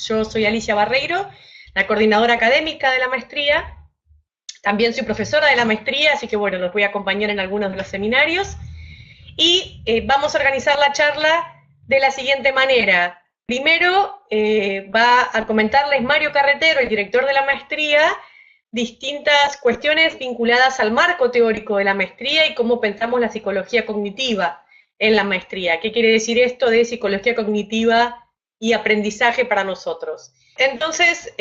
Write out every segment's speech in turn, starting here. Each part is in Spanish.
Yo soy Alicia Barreiro, la coordinadora académica de la maestría. También soy profesora de la maestría, así que bueno, los voy a acompañar en algunos de los seminarios. Y vamos a organizar la charla de la siguiente manera. Primero va a comentarles Mario Carretero, el director de la maestría, distintas cuestiones vinculadas al marco teórico de la maestría y cómo pensamos la psicología cognitiva en la maestría. ¿Qué quiere decir esto de psicología cognitiva y aprendizaje para nosotros? Entonces,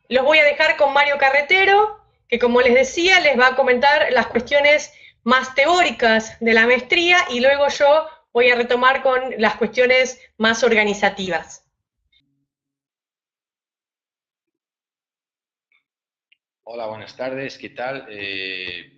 los voy a dejar con Mario Carretero, que como les decía, les va a comentar las cuestiones más teóricas de la maestría y luego yo voy a retomar con las cuestiones más organizativas. Hola, buenas tardes, ¿qué tal?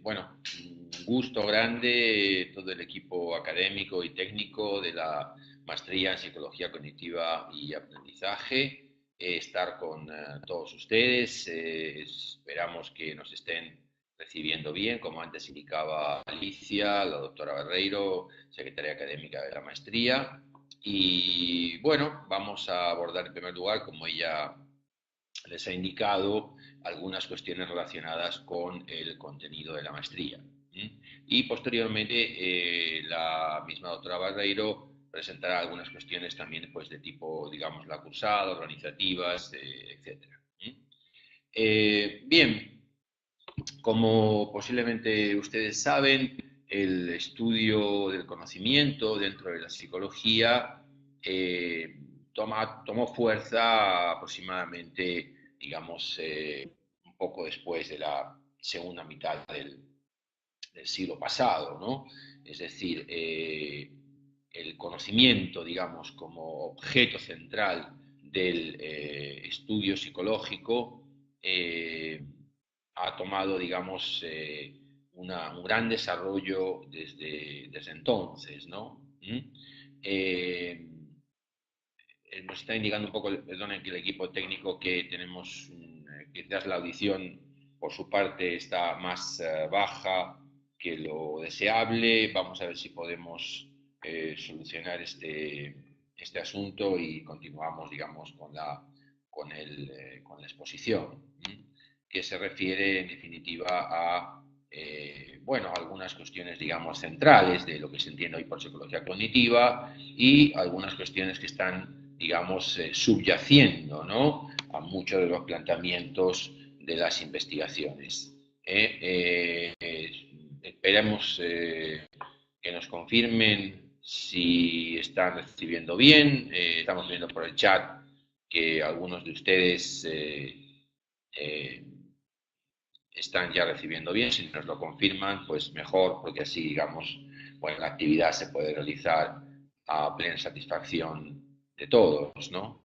Bueno, un gusto grande todo el equipo académico y técnico de la Maestría en Psicología Cognitiva y Aprendizaje, estar con todos ustedes. Esperamos que nos estén recibiendo bien, como antes indicaba Alicia, la doctora Barreiro, secretaria académica de la maestría. Y bueno, vamos a abordar en primer lugar, como ella les ha indicado, algunas cuestiones relacionadas con el contenido de la maestría. Y posteriormente la misma doctora Barreiro presentará algunas cuestiones también pues, de tipo, digamos, la cursada, organizativas, etc. Bien, como posiblemente ustedes saben, el estudio del conocimiento dentro de la psicología tomó fuerza aproximadamente, digamos, un poco después de la segunda mitad del siglo pasado, ¿no? Es decir, el conocimiento, digamos, como objeto central del estudio psicológico ha tomado, digamos, un gran desarrollo desde entonces, ¿no? Nos está indicando un poco, perdonen, que el equipo técnico que tenemos, quizás la audición por su parte está más baja que lo deseable. Vamos a ver si podemos solucionar este asunto y continuamos, digamos, con la exposición, que se refiere en definitiva a bueno, algunas cuestiones, digamos, centrales de lo que se entiende hoy por psicología cognitiva y algunas cuestiones que están, digamos, subyaciendo, ¿no?, a muchos de los planteamientos de las investigaciones. Esperemos que nos confirmen si están recibiendo bien. Estamos viendo por el chat que algunos de ustedes están ya recibiendo bien. Si nos lo confirman, pues mejor, porque así, digamos, bueno, la actividad se puede realizar a plena satisfacción de todos, ¿no?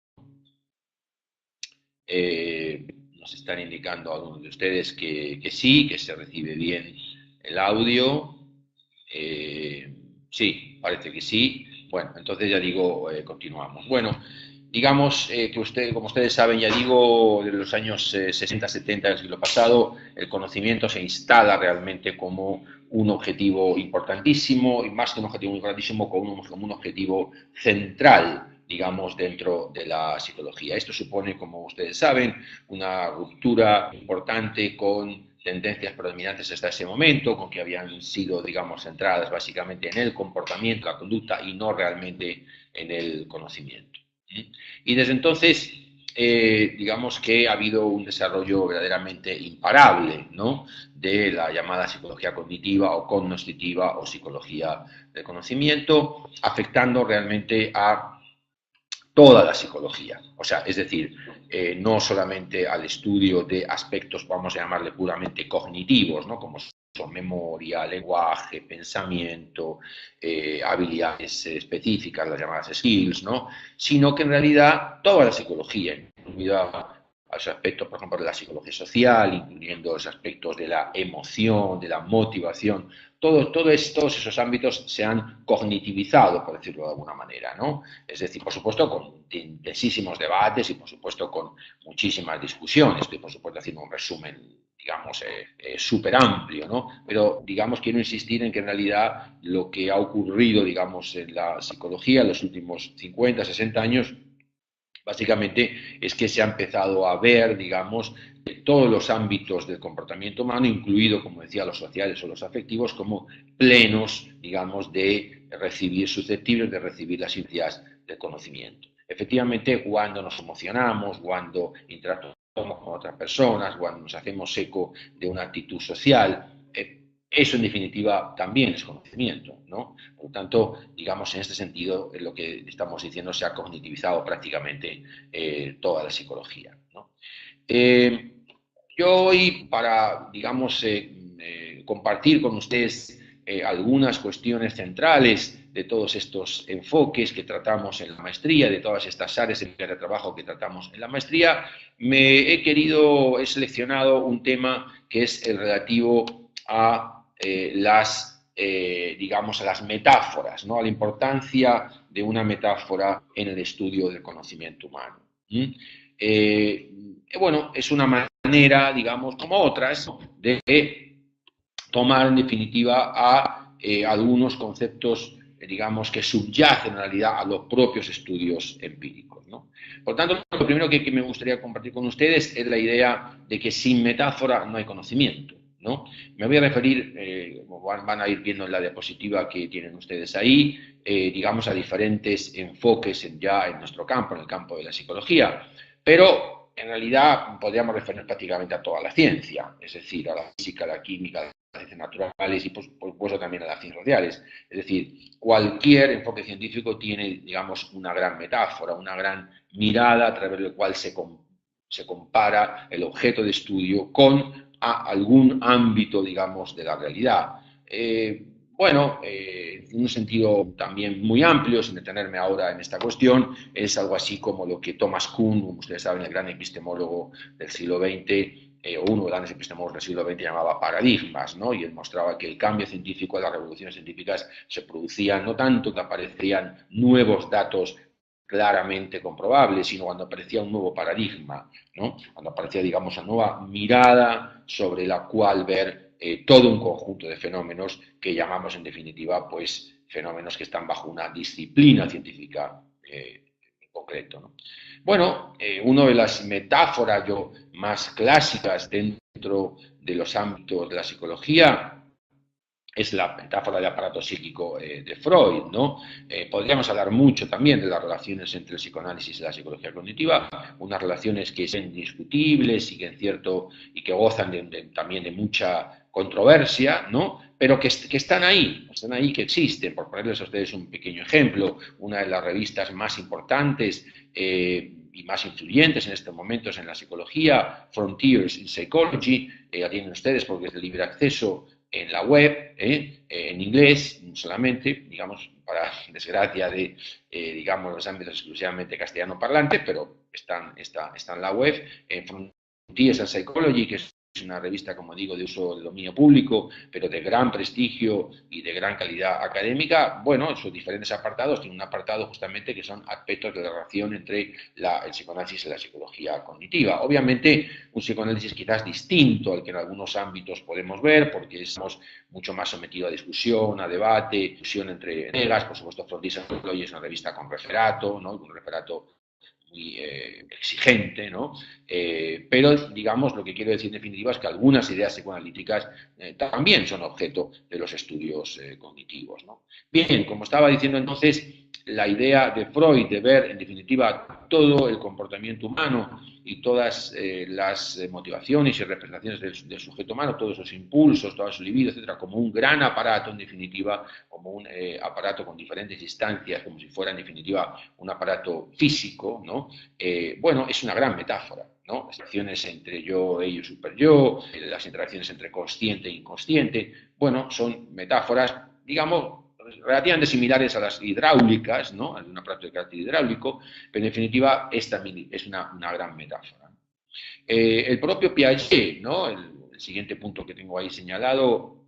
Nos están indicando algunos de ustedes que sí, que se recibe bien el audio. Sí, parece que sí. Bueno, entonces ya digo, continuamos. Bueno, digamos que como ustedes saben, ya digo, de los años 60, 70 del siglo pasado, el conocimiento se instala realmente como un objetivo importantísimo, y más que un objetivo importantísimo, como un objetivo central, digamos, dentro de la psicología. Esto supone, como ustedes saben, una ruptura importante con tendencias predominantes hasta ese momento, con que habían sido, digamos, centradas básicamente en el comportamiento, la conducta, y no realmente en el conocimiento. Y desde entonces, digamos que ha habido un desarrollo verdaderamente imparable, ¿no?, de la llamada psicología cognitiva o cognoscitiva o psicología del conocimiento, afectando realmente a toda la psicología. O sea, es decir, no solamente al estudio de aspectos, vamos a llamarle puramente cognitivos, ¿no?, como son memoria, lenguaje, pensamiento, habilidades específicas, las llamadas skills, ¿no?, sino que en realidad toda la psicología, incluida a los aspectos, por ejemplo, de la psicología social, incluyendo los aspectos de la emoción, de la motivación, todos esos ámbitos se han cognitivizado, por decirlo de alguna manera, ¿no? Es decir, por supuesto, con intensísimos debates y, por supuesto, con muchísimas discusiones. Estoy, por supuesto, haciendo un resumen, digamos, súper amplio, ¿no? Pero, digamos, quiero insistir en que en realidad lo que ha ocurrido, digamos, en la psicología en los últimos 50, 60 años básicamente es que se ha empezado a ver, digamos, todos los ámbitos del comportamiento humano, incluido, como decía, los sociales o los afectivos, como plenos, digamos, de recibir, susceptibles de recibir las ideas del conocimiento. Efectivamente, cuando nos emocionamos, cuando interactuamos con otras personas, cuando nos hacemos eco de una actitud social, eso en definitiva también es conocimiento, ¿no? Por lo tanto, digamos, en este sentido, lo que estamos diciendo se ha cognitivizado prácticamente toda la psicología, ¿no? Yo hoy, para, digamos, compartir con ustedes algunas cuestiones centrales de todos estos enfoques que tratamos en la maestría, de todas estas áreas de trabajo que tratamos en la maestría, he seleccionado un tema que es el relativo a digamos, a las metáforas, ¿no? A la importancia de una metáfora en el estudio del conocimiento humano. Bueno, es una manera, digamos, como otras, de tomar en definitiva a algunos conceptos, digamos, que subyacen en realidad a los propios estudios empíricos, ¿no? Por tanto, lo primero que me gustaría compartir con ustedes es la idea de que sin metáfora no hay conocimiento, ¿no? Me voy a referir, como van a ir viendo en la diapositiva que tienen ustedes ahí, digamos, a diferentes enfoques ya en nuestro campo, en el campo de la psicología, pero en realidad podríamos referir prácticamente a toda la ciencia, es decir, a la física, a la química, a las ciencias naturales y por supuesto también a las ciencias sociales. Es decir, cualquier enfoque científico tiene, digamos, una gran metáfora, una gran mirada a través de la cual se compara el objeto de estudio con a algún ámbito, digamos, de la realidad. Bueno, en un sentido también muy amplio, sin detenerme ahora en esta cuestión, es algo así como lo que Thomas Kuhn, como ustedes saben, el gran epistemólogo del siglo XX, o uno de los grandes epistemólogos del siglo XX, llamaba paradigmas, ¿no? Y él mostraba que el cambio científico, las revoluciones científicas se producían no tanto que aparecían nuevos datos claramente comprobables, sino cuando aparecía un nuevo paradigma, ¿no? Cuando aparecía, digamos, una nueva mirada sobre la cual ver todo un conjunto de fenómenos que llamamos, en definitiva, pues, fenómenos que están bajo una disciplina científica en concreto, ¿no? Bueno, una de las metáforas más clásicas dentro de los ámbitos de la psicología es la metáfora del aparato psíquico de Freud, ¿no? Podríamos hablar mucho también de las relaciones entre el psicoanálisis y la psicología cognitiva, unas relaciones que son indiscutibles y que gozan también de mucha controversia, ¿no? Pero que están ahí, que existen. Por ponerles a ustedes un pequeño ejemplo, una de las revistas más importantes y más influyentes en estos momentos en la psicología, Frontiers in Psychology, la tienen ustedes porque es de libre acceso en la web, en inglés solamente, digamos, para desgracia de, digamos, los ámbitos exclusivamente castellano parlantes, pero está en la web, en Frontiers in Psychology, que es una revista, como digo, de uso de dominio público, pero de gran prestigio y de gran calidad académica. Bueno, en sus diferentes apartados, tiene un apartado justamente que son aspectos de la relación entre el psicoanálisis y la psicología cognitiva. Obviamente, un psicoanálisis quizás distinto al que en algunos ámbitos podemos ver, porque estamos mucho más sometidos a discusión, a debate, discusión entre colegas. Por supuesto, Frontiers in Psychology es una revista con referato, ¿no? Un referato muy exigente, ¿no? Pero, digamos, lo que quiero decir en definitiva es que algunas ideas psicoanalíticas también son objeto de los estudios cognitivos, ¿no? Bien, como estaba diciendo entonces, la idea de Freud de ver, en definitiva, todo el comportamiento humano y todas las motivaciones y representaciones del sujeto humano, todos sus impulsos, toda su libido, etcétera, como un gran aparato, en definitiva, como un aparato con diferentes instancias, como si fuera, en definitiva, un aparato físico, ¿no? Bueno, es una gran metáfora, ¿no? Las interacciones entre yo, ello, superyo, las interacciones entre consciente e inconsciente, bueno, son metáforas, digamos, relativamente similares a las hidráulicas, ¿no? A un aparato de carácter hidráulico, pero en definitiva esta es una gran metáfora. El propio Piaget, ¿no? El siguiente punto que tengo ahí señalado,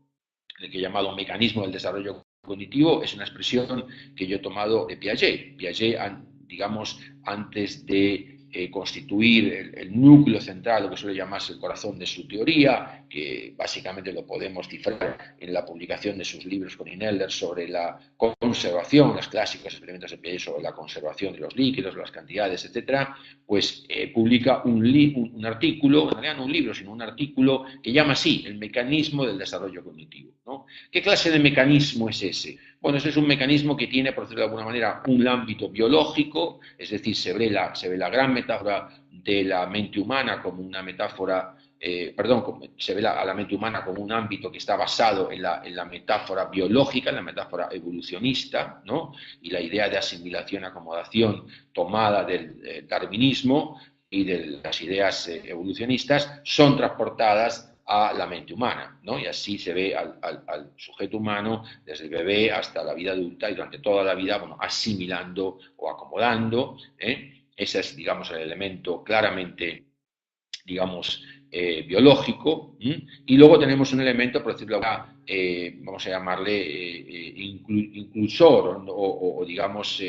el que he llamado mecanismo del desarrollo cognitivo, es una expresión que yo he tomado de Piaget. Piaget, digamos, antes de constituir el núcleo central, lo que suele llamarse el corazón de su teoría, que básicamente lo podemos cifrar en la publicación de sus libros con Inelder sobre la conservación, los clásicos experimentos de Piaget sobre la conservación de los líquidos, las cantidades, etcétera, pues publica un artículo, en realidad no un libro, sino un artículo que llama así, el mecanismo del desarrollo cognitivo, ¿no? ¿Qué clase de mecanismo es ese? Bueno, ese es un mecanismo que tiene, por decirlo de alguna manera, un ámbito biológico, es decir, se ve la gran metáfora de la mente humana como una metáfora, se ve a la mente humana como un ámbito que está basado en la metáfora biológica, en la metáfora evolucionista, ¿no? Y la idea de asimilación, acomodación tomada del darwinismo y de las ideas evolucionistas son transportadas a la mente humana, ¿no? Y así se ve al sujeto humano desde el bebé hasta la vida adulta y durante toda la vida, bueno, asimilando o acomodando, ese es, digamos, el elemento claramente, digamos, biológico, y luego tenemos un elemento, por decirlo así, vamos a llamarle inclusor o digamos,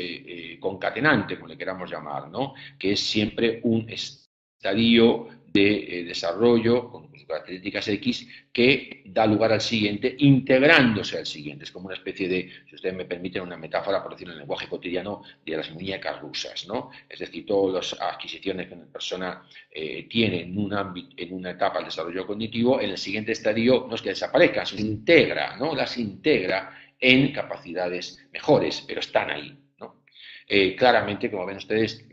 concatenante, como le queramos llamar, ¿no? Que es siempre un estadio de desarrollo con sus características X que da lugar al siguiente, integrándose al siguiente. Es como una especie de, si ustedes me permiten una metáfora, por decirlo en el lenguaje cotidiano, de las muñecas rusas, ¿no? Es decir, todas las adquisiciones que una persona tiene en un ámbito, en una etapa del desarrollo cognitivo, en el siguiente estadio no es que desaparezcan, se integra, ¿no? Las integra en capacidades mejores, pero están ahí, ¿no? Claramente, como ven ustedes,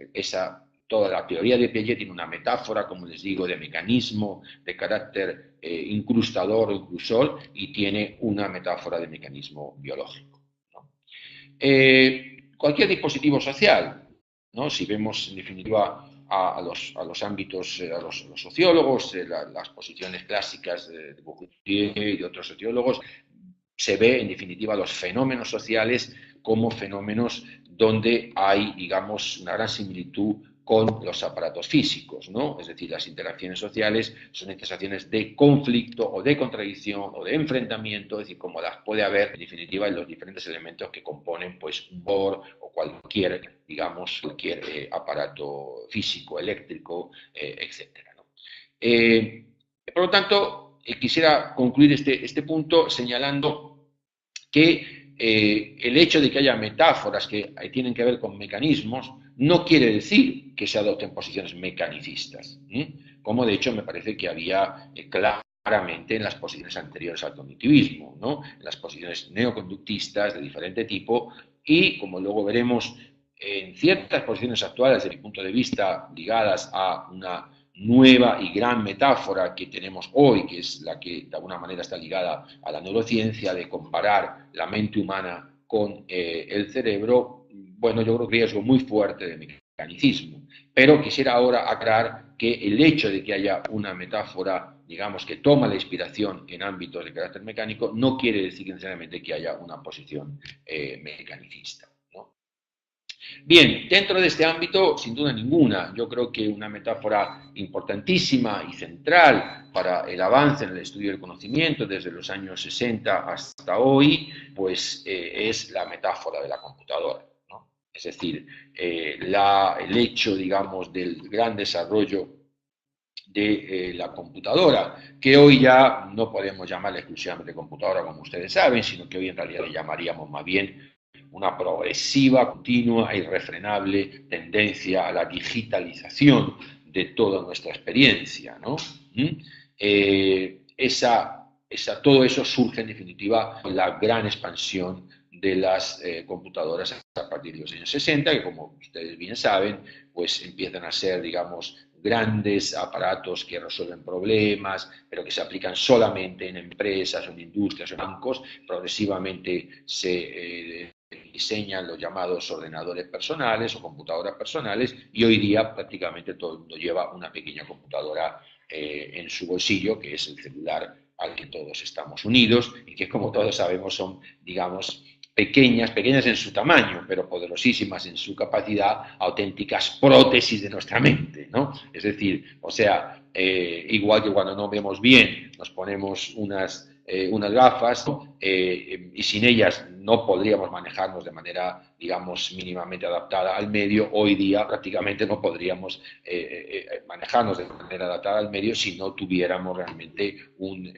toda la teoría de Piaget tiene una metáfora, como les digo, de mecanismo, de carácter incrustador o inclusor, y tiene una metáfora de mecanismo biológico, ¿no? Cualquier dispositivo social, ¿no? Si vemos en definitiva a los ámbitos, a los sociólogos, las posiciones clásicas de Bourdieu y de otros sociólogos, se ve en definitiva los fenómenos sociales como fenómenos donde hay, digamos, una gran similitud con los aparatos físicos, ¿no? Es decir, las interacciones sociales son interacciones de conflicto o de contradicción o de enfrentamiento, es decir, como las puede haber en definitiva en los diferentes elementos que componen pues un motor o cualquier, digamos, cualquier aparato físico, eléctrico, etcétera, ¿no? Por lo tanto, quisiera concluir este punto señalando que el hecho de que haya metáforas que tienen que ver con mecanismos no quiere decir que se adopten posiciones mecanicistas, como de hecho me parece que había claramente en las posiciones anteriores al cognitivismo, ¿no? En las posiciones neoconductistas de diferente tipo y, como luego veremos, en ciertas posiciones actuales, desde mi punto de vista, ligadas a una nueva y gran metáfora que tenemos hoy, que es la que de alguna manera está ligada a la neurociencia, de comparar la mente humana con el cerebro, bueno, yo creo que riesgo muy fuerte de mecanicismo. Pero quisiera ahora aclarar que el hecho de que haya una metáfora, digamos, que toma la inspiración en ámbitos de carácter mecánico, no quiere decir necesariamente que haya una posición mecanicista. Bien, dentro de este ámbito, sin duda ninguna, yo creo que una metáfora importantísima y central para el avance en el estudio del conocimiento desde los años 60 hasta hoy, pues es la metáfora de la computadora, ¿no? Es decir, el hecho, digamos, del gran desarrollo de la computadora, que hoy ya no podemos llamarla exclusivamente computadora, como ustedes saben, sino que hoy en realidad le llamaríamos más bien una progresiva, continua e irrefrenable tendencia a la digitalización de toda nuestra experiencia, ¿no? Todo eso surge en definitiva con la gran expansión de las computadoras a partir de los años 60, que como ustedes bien saben, pues empiezan a ser, digamos, grandes aparatos que resuelven problemas, pero que se aplican solamente en empresas, en industrias, en bancos. Progresivamente se diseñan los llamados ordenadores personales o computadoras personales y hoy día prácticamente todo el mundo lleva una pequeña computadora en su bolsillo, que es el celular al que todos estamos unidos y que, como todos sabemos, son, digamos, pequeñas en su tamaño, pero poderosísimas en su capacidad, auténticas prótesis de nuestra mente, ¿no? Es decir, o sea, igual que cuando no vemos bien, nos ponemos unas unas gafas, ¿no? Y sin ellas no podríamos manejarnos de manera, digamos, mínimamente adaptada al medio. Hoy día prácticamente no podríamos manejarnos de manera adaptada al medio si no tuviéramos realmente un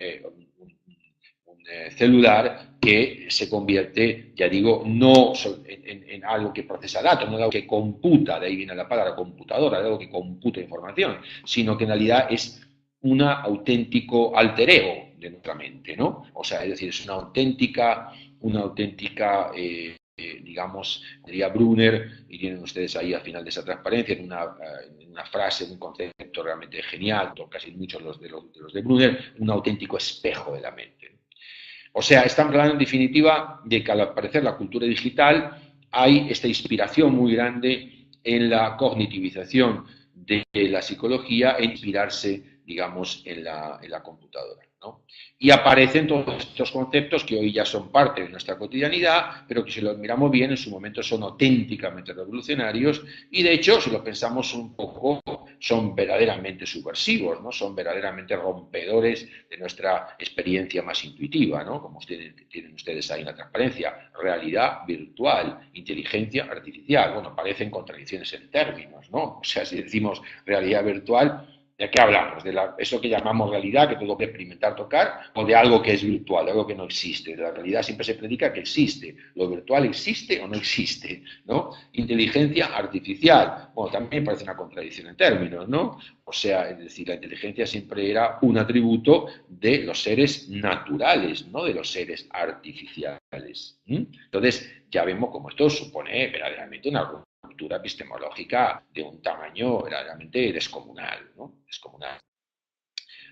celular que se convierte, ya digo, no en algo que procesa datos, no en algo que computa, de ahí viene la palabra computadora, de algo que computa información, sino que en realidad es un auténtico alter ego de nuestra mente, ¿no? O sea, es decir, es digamos, diría Brunner, y tienen ustedes ahí al final de esa transparencia, en una frase, en un concepto realmente genial, casi muchos de los de Brunner, un auténtico espejo de la mente. O sea, estamos hablando en definitiva de que al aparecer la cultura digital hay esta inspiración muy grande en la cognitivización de la psicología e inspirarse, digamos, en la computadora, ¿no? Y aparecen todos estos conceptos que hoy ya son parte de nuestra cotidianidad, pero que si los miramos bien en su momento son auténticamente revolucionarios y de hecho, si lo pensamos un poco, son verdaderamente subversivos, ¿no? Son verdaderamente rompedores de nuestra experiencia más intuitiva, ¿no? Como tienen ustedes ahí en la transparencia, realidad virtual, inteligencia artificial. Bueno, parecen contradicciones en términos, ¿no? O sea, si decimos realidad virtual, ¿de qué hablamos? ¿De eso que llamamos realidad, que todo que experimentar, tocar, o de algo que es virtual, de algo que no existe? De la realidad siempre se predica que existe. ¿Lo virtual existe o no existe? ¿No? Inteligencia artificial. Bueno, también parece una contradicción en términos, ¿no? O sea, es decir, la inteligencia siempre era un atributo de los seres naturales, no de los seres artificiales. Entonces, ya vemos cómo esto supone verdaderamente una cultura epistemológica de un tamaño verdaderamente descomunal, ¿no? Descomunal.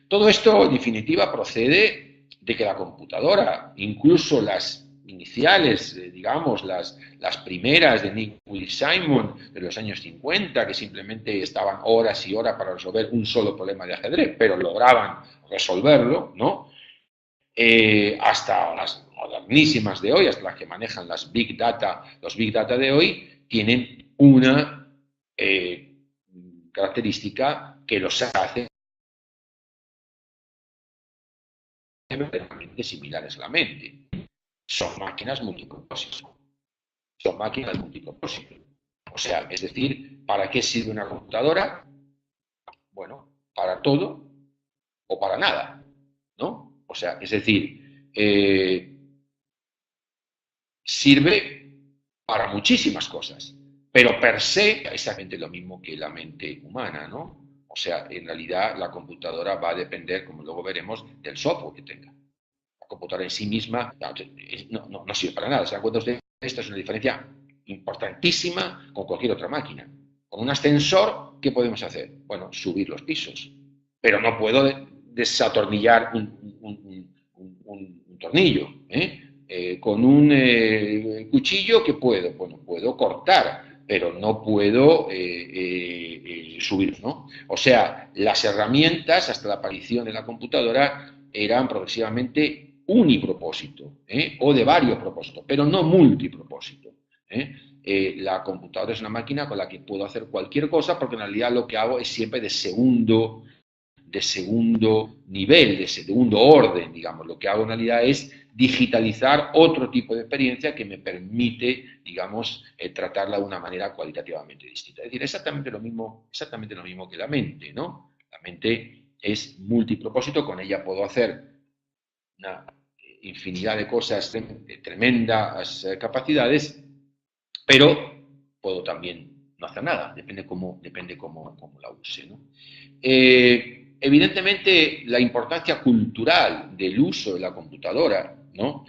Todo esto, en definitiva, procede de que la computadora, incluso las iniciales, digamos, las primeras de Nick Willis Simon de los años 50, que simplemente estaban horas y horas para resolver un solo problema de ajedrez, pero lograban resolverlo, ¿no? Hasta las modernísimas de hoy, hasta las que manejan los Big Data de hoy, tienen una característica que los hace verdaderamente similares a la mente. Son máquinas multipropósito. Son máquinas multipropósito. O sea, es decir, ¿para qué sirve una computadora? Bueno, para todo o para nada, ¿no? O sea, es decir, sirve para muchísimas cosas, pero per se exactamente lo mismo que la mente humana, ¿no? O sea, en realidad la computadora va a depender, como luego veremos, del software que tenga. La computadora en sí misma no sirve para nada. ¿Se dan cuenta ustedes? Esta es una diferencia importantísima con cualquier otra máquina. Con un ascensor, ¿qué podemos hacer? Bueno, subir los pisos. Pero no puedo desatornillar un tornillo, con un cuchillo, ¿qué puedo? Bueno, puedo cortar, pero no puedo subir, ¿no? O sea, las herramientas, hasta la aparición de la computadora, eran progresivamente unipropósito, o de varios propósitos, pero no multipropósito. La computadora es una máquina con la que puedo hacer cualquier cosa, porque en realidad lo que hago es siempre de segundo nivel, de segundo orden, digamos. Lo que hago en realidad es digitalizar otro tipo de experiencia que me permite, digamos, tratarla de una manera cualitativamente distinta. Es decir, exactamente lo mismo que la mente, ¿no? La mente es multipropósito, con ella puedo hacer una infinidad de cosas, de tremendas capacidades, pero puedo también no hacer nada, depende cómo la use, ¿no? Evidentemente, la importancia cultural del uso de la computadora, ¿no?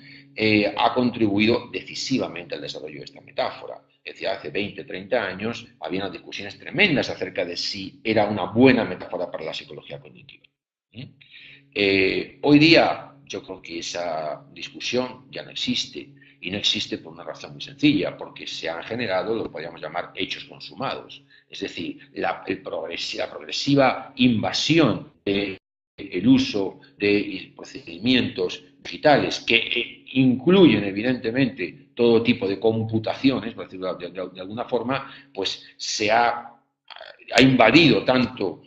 Ha contribuido decisivamente al desarrollo de esta metáfora. Es decir, hace 20, 30 años había unas discusiones tremendas acerca de si era una buena metáfora para la psicología cognitiva. Hoy día yo creo que esa discusión ya no existe, y no existe por una razón muy sencilla, porque se han generado lo que podríamos llamar hechos consumados. Es decir, la progresiva invasión del uso de procedimientos digitales que incluyen evidentemente todo tipo de computaciones, por decirlo de alguna forma, pues se ha invadido tanto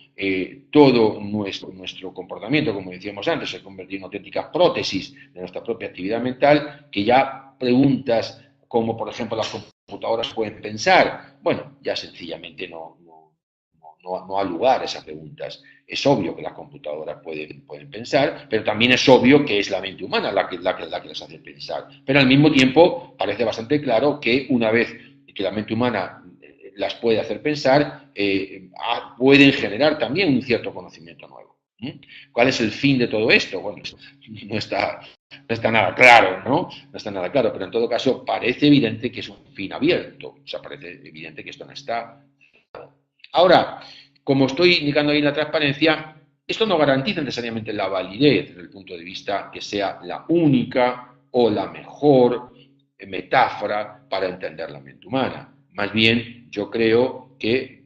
todo nuestro comportamiento, como decíamos antes, se convierte en auténticas prótesis de nuestra propia actividad mental, que ya preguntas como, por ejemplo, las computadoras pueden pensar, bueno, ya sencillamente no ha lugar a esas preguntas. Es obvio que las computadoras pueden pensar, pero también es obvio que es la mente humana la que las hace pensar. Pero al mismo tiempo parece bastante claro que una vez que la mente humana las puede hacer pensar, pueden generar también un cierto conocimiento nuevo. ¿Cuál es el fin de todo esto? Bueno, no está nada claro, ¿no? No está nada claro, pero en todo caso parece evidente que es un fin abierto. O sea, parece evidente que esto no está. Ahora, como estoy indicando ahí en la transparencia, esto no garantiza necesariamente la validez desde el punto de vista que sea la única o la mejor metáfora para entender la mente humana. Más bien, yo creo que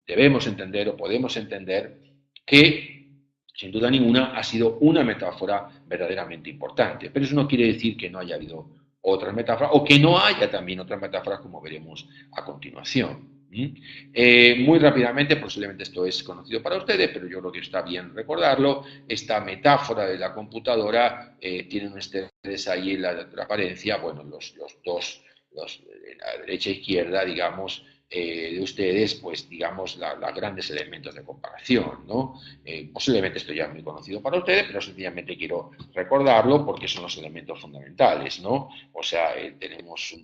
debemos entender o podemos entender que, sin duda ninguna, ha sido una metáfora verdaderamente importante. Pero eso no quiere decir que no haya habido otras metáforas o que no haya también otras metáforas, como veremos a continuación. Muy rápidamente, posiblemente esto es conocido para ustedes, pero yo creo que está bien recordarlo. Esta metáfora de la computadora, tienen ustedes ahí en la transparencia, bueno, los dos, de la derecha e izquierda, digamos, de ustedes, pues digamos, los grandes elementos de comparación, ¿no? Posiblemente esto ya es muy conocido para ustedes, pero sencillamente quiero recordarlo porque son los elementos fundamentales, ¿no? O sea, tenemos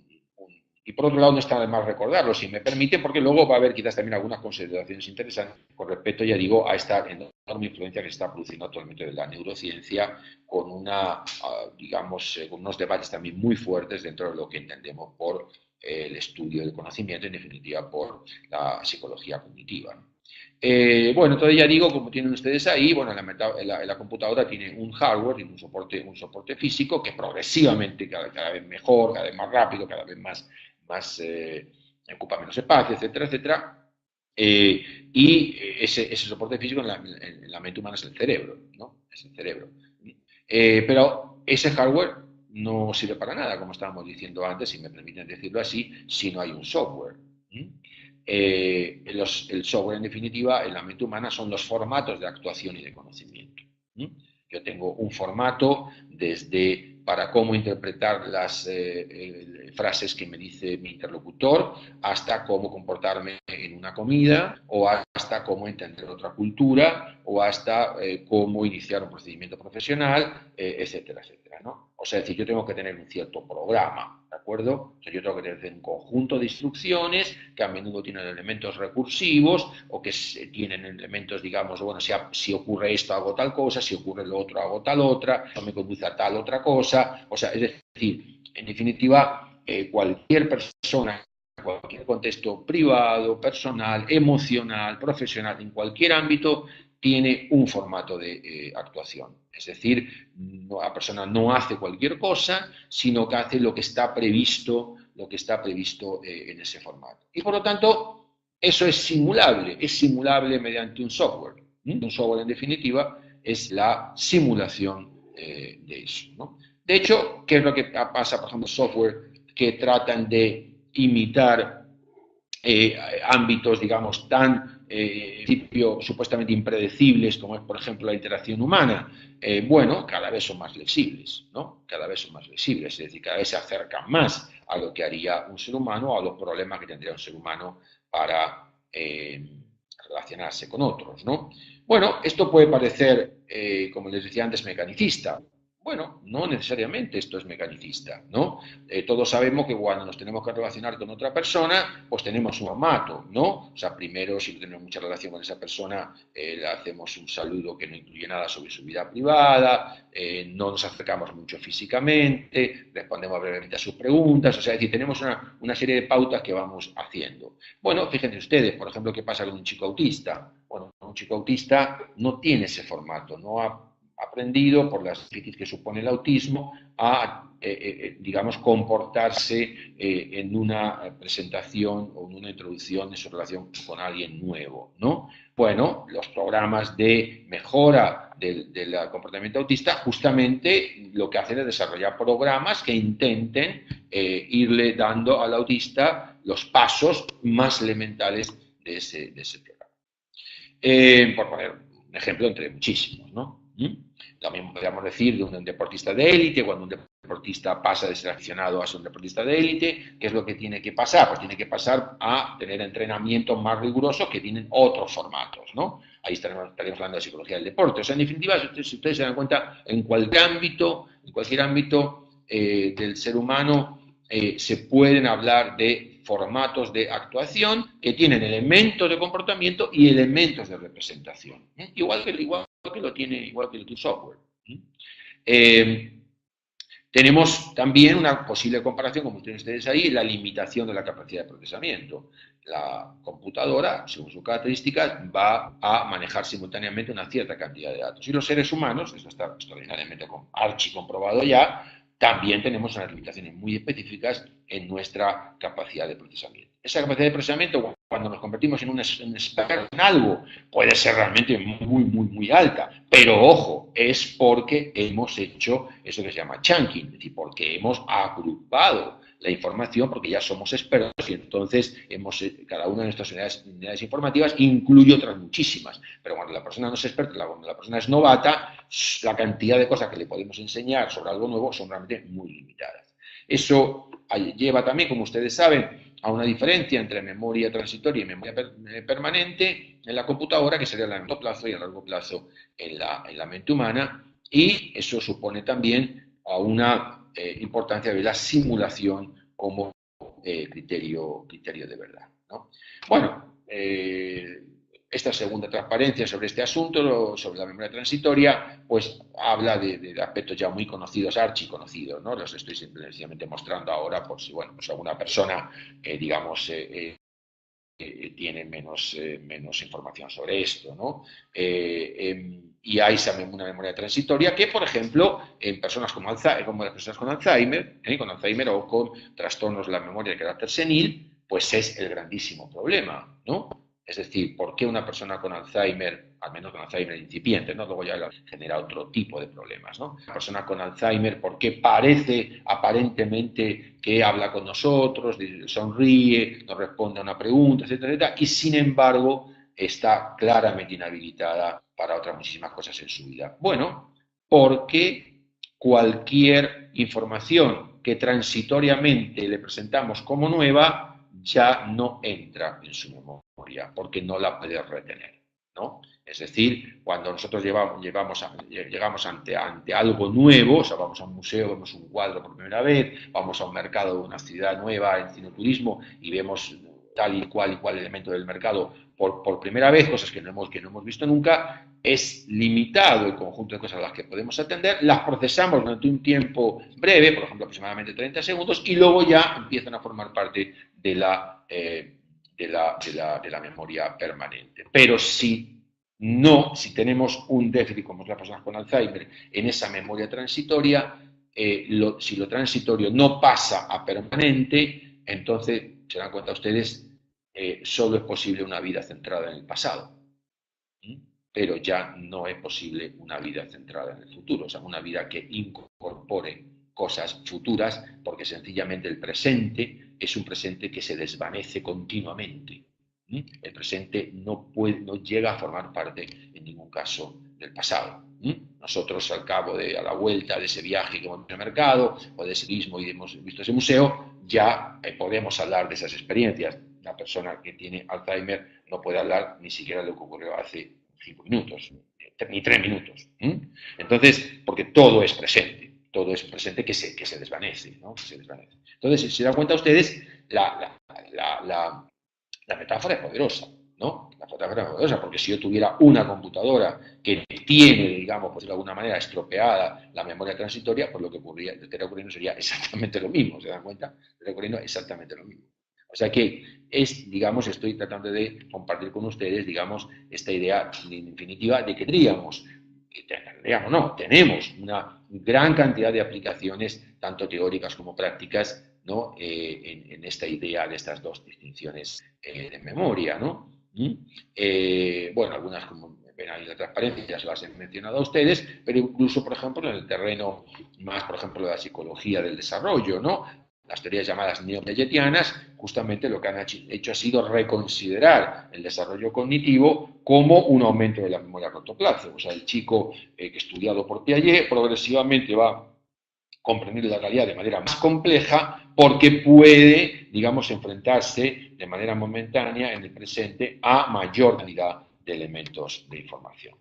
y por otro lado, no está de más recordarlo, si me permite, porque luego va a haber quizás también algunas consideraciones interesantes con respecto, ya digo, a esta enorme influencia que se está produciendo actualmente de la neurociencia, con digamos, con unos debates también muy fuertes dentro de lo que entendemos por el estudio del conocimiento, en definitiva por la psicología cognitiva. Bueno, entonces ya digo, como tienen ustedes ahí, bueno, la computadora tiene un hardware, tiene un soporte físico que progresivamente, cada vez mejor, cada vez más rápido, cada vez más ocupa menos espacio, etcétera, etcétera. Y ese soporte físico en la mente humana es el cerebro, ¿no? Es el cerebro. Pero ese hardware no sirve para nada, como estábamos diciendo antes, si me permiten decirlo así, si no hay un software. El software, en definitiva, en la mente humana son los formatos de actuación y de conocimiento. Yo tengo un formato desde para cómo interpretar las frases que me dice mi interlocutor, hasta cómo comportarme en una comida, o hasta cómo entender otra cultura, o hasta cómo iniciar un procedimiento profesional, etcétera, etcétera, ¿no? O sea, es decir, yo tengo que tener un cierto programa, ¿de acuerdo? O sea, yo tengo que tener un conjunto de instrucciones que a menudo tienen elementos recursivos o que tienen elementos, digamos, bueno, si ocurre esto hago tal cosa, si ocurre lo otro hago tal otra, no me conduce a tal otra cosa. O sea, es decir, en definitiva, cualquier persona, cualquier contexto privado, personal, emocional, profesional, en cualquier ámbito, tiene un formato de actuación. Es decir, la persona no hace cualquier cosa, sino que hace lo que está previsto en ese formato. Y por lo tanto, eso es simulable mediante un software. Un software, en definitiva, es la simulación de eso, ¿no? De hecho, ¿qué es lo que pasa, por ejemplo, software que tratan de imitar ámbitos, digamos, tan supuestamente impredecibles como es, por ejemplo, la interacción humana? Bueno, cada vez son más flexibles, ¿no? Cada vez son más flexibles, es decir, cada vez se acercan más a lo que haría un ser humano o a los problemas que tendría un ser humano para relacionarse con otros, ¿no? Bueno, esto puede parecer, como les decía antes, mecanicista. Bueno, no necesariamente esto es mecanicista, ¿no? Todos sabemos que cuando nos tenemos que relacionar con otra persona, pues tenemos un formato, ¿no? O sea, primero, si no tenemos mucha relación con esa persona, le hacemos un saludo que no incluye nada sobre su vida privada, no nos acercamos mucho físicamente, respondemos brevemente a sus preguntas, o sea, es decir, tenemos una serie de pautas que vamos haciendo. Bueno, fíjense ustedes, por ejemplo, qué pasa con un chico autista. Bueno, un chico autista no tiene ese formato, no ha aprendido por las crisis que supone el autismo a, digamos, comportarse en una presentación o en una introducción de su relación con alguien nuevo, ¿no? Bueno, los programas de mejora del comportamiento autista justamente lo que hacen es desarrollar programas que intenten irle dando al autista los pasos más elementales de ese programa. Por poner un ejemplo entre muchísimos, ¿no? También podríamos decir de un deportista de élite, cuando un deportista pasa de ser aficionado a ser un deportista de élite, ¿qué es lo que tiene que pasar? Pues tiene que pasar a tener entrenamientos más rigurosos que tienen otros formatos, ¿no? Ahí estaríamos hablando de psicología del deporte. O sea, en definitiva, si ustedes se dan cuenta, en cualquier ámbito del ser humano se pueden hablar de formatos de actuación que tienen elementos de comportamiento y elementos de representación. Igual que lo tiene el software. Tenemos también una posible comparación, como tienen ustedes ahí, la limitación de la capacidad de procesamiento. La computadora, según sus características, va a manejar simultáneamente una cierta cantidad de datos. Y los seres humanos, eso está extraordinariamente comprobado ya, también tenemos unas limitaciones muy específicas en nuestra capacidad de procesamiento. Esa capacidad de procesamiento, cuando nos convertimos en un experto en algo, puede ser realmente muy alta. Pero ojo, es porque hemos hecho eso que se llama chunking, es decir, porque hemos agrupado la información, porque ya somos expertos y entonces cada una de nuestras unidades informativas incluye otras muchísimas. Pero cuando la persona no es experta, cuando la persona es novata, la cantidad de cosas que le podemos enseñar sobre algo nuevo son realmente muy limitadas. Eso lleva también, como ustedes saben, a una diferencia entre memoria transitoria y memoria permanente en la computadora, que sería a largo plazo y a largo plazo en la mente humana, y eso supone también a una importancia de la simulación como criterio de verdad, ¿no? Bueno, esta segunda transparencia sobre este asunto, sobre la memoria transitoria, pues habla de aspectos ya muy conocidos, archiconocidos, ¿no? Los estoy simplemente mostrando ahora por si, bueno, pues alguna persona, digamos, tiene menos información sobre esto, ¿no? Y hay una memoria transitoria que, por ejemplo, en personas como las personas con Alzheimer o con trastornos de la memoria de carácter senil, pues es el grandísimo problema, ¿no? Es decir, ¿por qué una persona con Alzheimer, al menos con Alzheimer incipiente, ¿no? Luego ya genera otro tipo de problemas, ¿no? Una persona con Alzheimer, ¿por qué parece aparentemente que habla con nosotros, sonríe, nos responde a una pregunta, etcétera, etcétera, y sin embargo está claramente inhabilitada para otras muchísimas cosas en su vida? Bueno, porque cualquier información que transitoriamente le presentamos como nueva ya no entra en su memoria, porque no la puede retener, ¿no? Es decir, cuando nosotros llegamos ante algo nuevo, o sea, vamos a un museo, vemos un cuadro por primera vez, vamos a un mercado de una ciudad nueva en cinoturismo y vemos tal y cual elemento del mercado por primera vez, cosas que no hemos visto nunca, es limitado el conjunto de cosas a las que podemos atender, las procesamos durante un tiempo breve, por ejemplo aproximadamente 30 segundos, y luego ya empiezan a formar parte de la memoria permanente. Pero si tenemos un déficit, como es la persona con Alzheimer, en esa memoria transitoria, si lo transitorio no pasa a permanente, entonces se dan cuenta ustedes, solo es posible una vida centrada en el pasado. Pero ya no es posible una vida centrada en el futuro, o sea, una vida que incorpore cosas futuras, porque sencillamente el presente es un presente que se desvanece continuamente. El presente no llega a formar parte en ningún caso del pasado. Nosotros a la vuelta de ese viaje que hemos hecho al mercado o de ese mismo y hemos visto ese museo, ya podemos hablar de esas experiencias. La persona que tiene Alzheimer no puede hablar ni siquiera de lo que ocurrió hace 5 minutos, ni 3 minutos. Entonces, porque todo es presente que se desvanece, ¿no? Se desvanece. Entonces, si se dan cuenta ustedes, la metáfora es poderosa, ¿no? La metáfora es poderosa, porque si yo tuviera una computadora que tiene, digamos, pues de alguna manera estropeada la memoria transitoria, pues lo que estaría ocurriendo sería exactamente lo mismo, ¿se dan cuenta? Estaría ocurriendo exactamente lo mismo. O sea que digamos, estoy tratando de compartir con ustedes, digamos, esta idea en definitiva de que tenemos una gran cantidad de aplicaciones, tanto teóricas como prácticas, ¿no? En esta idea de estas dos distinciones de memoria, ¿no? Bueno, algunas, como ven ahí la transparencia, ya se las he mencionado a ustedes, pero incluso, por ejemplo, en el terreno más, por ejemplo, de la psicología del desarrollo, ¿no? Las teorías llamadas neo-piagetianas justamente lo que han hecho ha sido reconsiderar el desarrollo cognitivo como un aumento de la memoria a corto plazo. O sea, el chico que estudiado por Piaget progresivamente va a comprender la realidad de manera más compleja porque puede, digamos, enfrentarse de manera momentánea en el presente a mayor cantidad de elementos de información.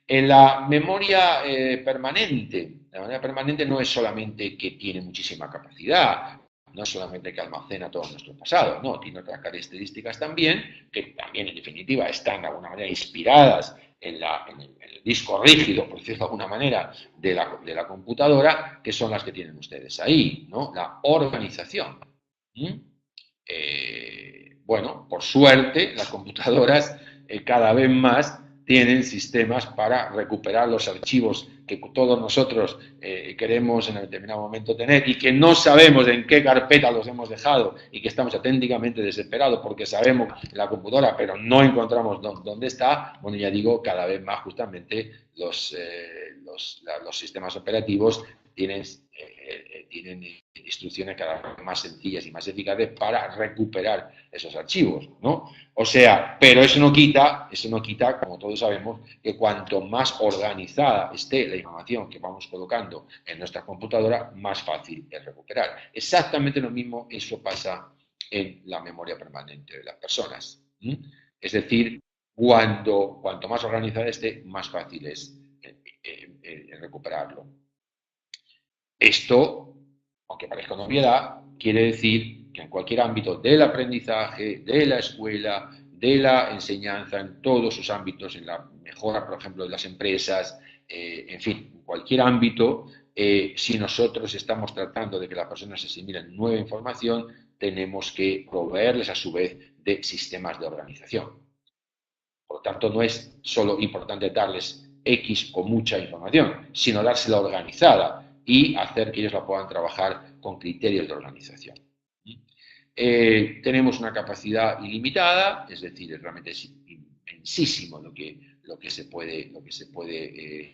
En la memoria permanente no es solamente que tiene muchísima capacidad, no es solamente que almacena todo nuestro pasado, no, tiene otras características también, que también en definitiva están de alguna manera inspiradas en el disco rígido, por decirlo de alguna manera, de la computadora, que son las que tienen ustedes ahí, ¿no? La organización. Bueno, por suerte, las computadoras cada vez más tienen sistemas para recuperar los archivos que todos nosotros queremos en determinado momento tener y que no sabemos en qué carpeta los hemos dejado y que estamos auténticamente desesperados porque sabemos en la computadora pero no encontramos dónde está. Bueno, ya digo, cada vez más justamente los sistemas operativos tienen instrucciones cada vez más sencillas y más eficaces para recuperar esos archivos, ¿no? O sea, pero eso no quita, como todos sabemos, que cuanto más organizada esté la información que vamos colocando en nuestra computadora, más fácil es recuperar. Exactamente lo mismo, eso pasa en la memoria permanente de las personas. Es decir, cuanto más organizada esté, más fácil es recuperarlo. Esto, aunque parezca una obviedad, quiere decir que en cualquier ámbito del aprendizaje, de la escuela, de la enseñanza, en todos sus ámbitos, en la mejora, por ejemplo, de las empresas, en fin, en cualquier ámbito, si nosotros estamos tratando de que las personas asimilen nueva información, tenemos que proveerles a su vez de sistemas de organización. Por lo tanto, no es solo importante darles X o mucha información, sino dársela organizada y hacer que ellos la puedan trabajar con criterios de organización. Tenemos una capacidad ilimitada, es decir, realmente es inmensísimo lo que se puede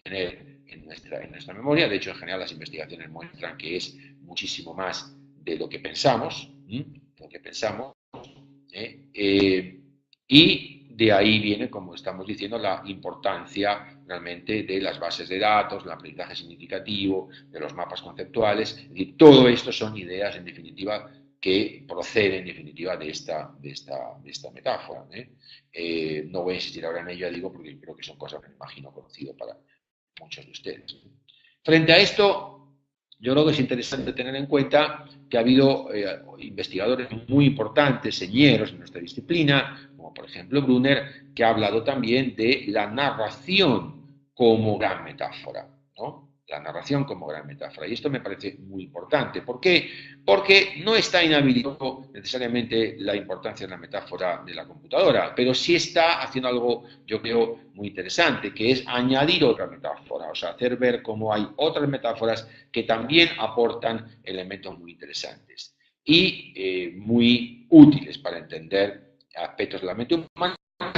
tener en nuestra memoria. De hecho, en general las investigaciones muestran que es muchísimo más de lo que pensamos, y de ahí viene, como estamos diciendo, la importancia realmente de las bases de datos, del aprendizaje significativo, de los mapas conceptuales. Es decir, todo esto son ideas, en definitiva, que proceden, en definitiva, de esta metáfora. No voy a insistir ahora en ello, digo, porque creo que son cosas que me imagino conocido para muchos de ustedes. Frente a esto, yo creo que es interesante tener en cuenta que ha habido investigadores muy importantes, señeros en nuestra disciplina, como por ejemplo Brunner, que ha hablado también de la narración como gran metáfora, ¿no? La narración como gran metáfora. Y esto me parece muy importante. ¿Por qué? Porque no está inhabilitando necesariamente la importancia de la metáfora de la computadora, pero sí está haciendo algo, yo creo, muy interesante, que es añadir otra metáfora, o sea, hacer ver cómo hay otras metáforas que también aportan elementos muy interesantes y muy útiles para entender aspectos de la mente humana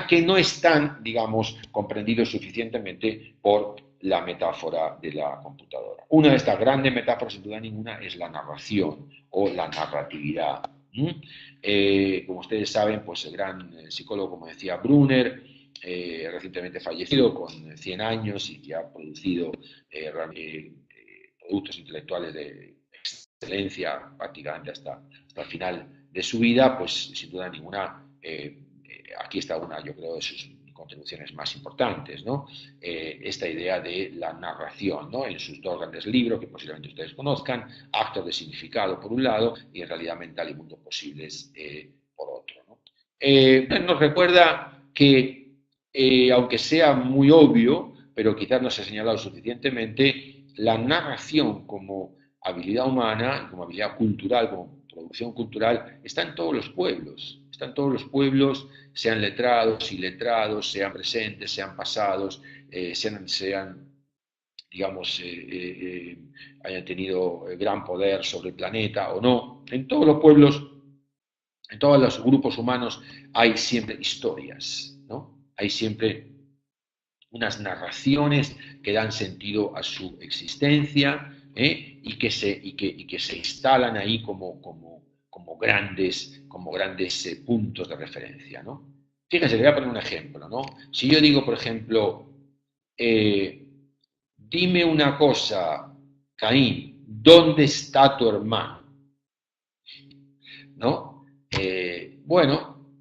que no están, digamos, comprendidos suficientemente por la metáfora de la computadora. Una de estas grandes metáforas, sin duda ninguna, es la narración o la narratividad. Como ustedes saben, pues el gran psicólogo, como decía Brunner, recientemente fallecido con 100 años y que ha producido productos intelectuales de excelencia prácticamente hasta el final de su vida, pues sin duda ninguna, aquí está una, yo creo, de sus contribuciones más importantes, ¿no? Esta idea de la narración, ¿no? En sus dos grandes libros, que posiblemente ustedes conozcan, Actos de significado por un lado y En realidad mental y mundo posibles por otro, ¿no? Nos recuerda que, aunque sea muy obvio, pero quizás no se ha señalado suficientemente, la narración como habilidad humana, como habilidad cultural, como producción cultural, está en todos los pueblos. Está en todos los pueblos, sean letrados, iletrados, sean presentes, sean pasados, digamos, hayan tenido gran poder sobre el planeta o no. En todos los pueblos, en todos los grupos humanos hay siempre historias, ¿no? Hay siempre unas narraciones que dan sentido a su existencia, y que se instalan ahí como grandes puntos de referencia, ¿no? Fíjense, le voy a poner un ejemplo, ¿no? Si yo digo, por ejemplo, dime una cosa, Caín, ¿dónde está tu hermano? ¿No? Bueno,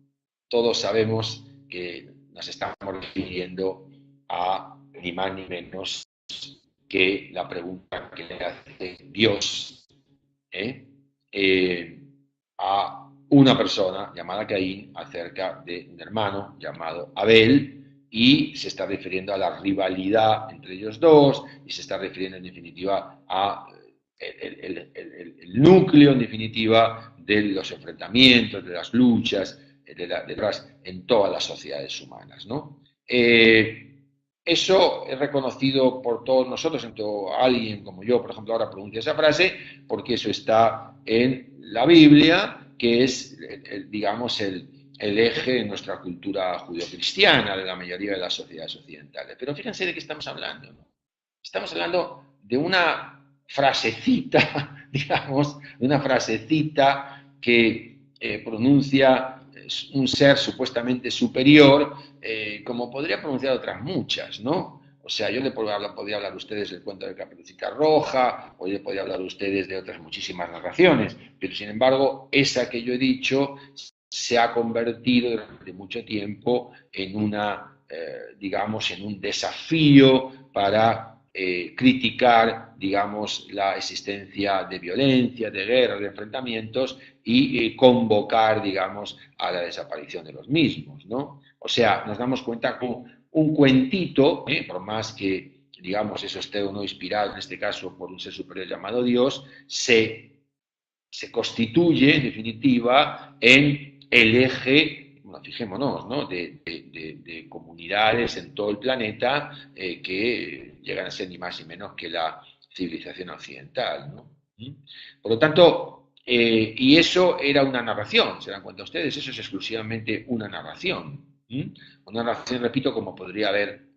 todos sabemos que nos estamos refiriendo a ni más ni menos que la pregunta que le hace Dios a una persona llamada Caín acerca de un hermano llamado Abel, y se está refiriendo a la rivalidad entre ellos dos, y se está refiriendo en definitiva a el núcleo en definitiva de los enfrentamientos, de las luchas, en todas las sociedades humanas, ¿no? Eso es reconocido por todos nosotros, en todo alguien como yo, por ejemplo, ahora pronuncia esa frase, porque eso está en la Biblia, que es, digamos, el eje de nuestra cultura judeocristiana, de la mayoría de las sociedades occidentales. Pero fíjense de qué estamos hablando, ¿no? Estamos hablando de una frasecita, digamos, de una frasecita que pronuncia un ser supuestamente superior, como podría pronunciar otras muchas, ¿no? O sea, yo le podría hablar a ustedes del cuento de Caperucita Roja, o yo le podría hablar a ustedes de otras muchísimas narraciones, pero sin embargo, esa que yo he dicho se ha convertido durante mucho tiempo en una, digamos, en un desafío para criticar, digamos, la existencia de violencia, de guerra, de enfrentamientos, y convocar, digamos, a la desaparición de los mismos, ¿no? O sea, nos damos cuenta que un cuentito, por más que, digamos, eso esté o no inspirado, en este caso, por un ser superior llamado Dios, se constituye, en definitiva, en el eje, bueno, fijémonos, ¿no?, de comunidades en todo el planeta que llegan a ser ni más ni menos que la civilización occidental, ¿no? Por lo tanto, y eso era una narración, se dan cuenta ustedes, eso es exclusivamente una narración. Una narración, repito, como podría haber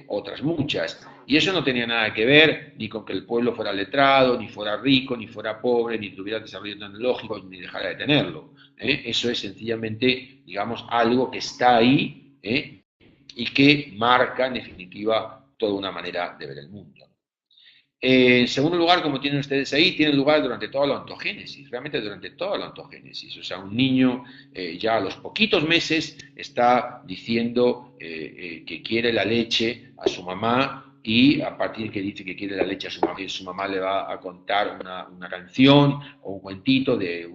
otras muchas. Y eso no tenía nada que ver ni con que el pueblo fuera letrado, ni fuera rico, ni fuera pobre, ni tuviera desarrollo tecnológico, ni dejara de tenerlo. Eso es sencillamente, digamos, algo que está ahí y que marca, en definitiva, toda una manera de ver el mundo. En segundo lugar, como tienen ustedes ahí, tiene lugar durante toda la ontogénesis, realmente durante toda la ontogénesis. O sea, un niño ya a los poquitos meses está diciendo que quiere la leche a su mamá, y a partir de que dice que quiere la leche a su mamá le va a contar una canción o un cuentito de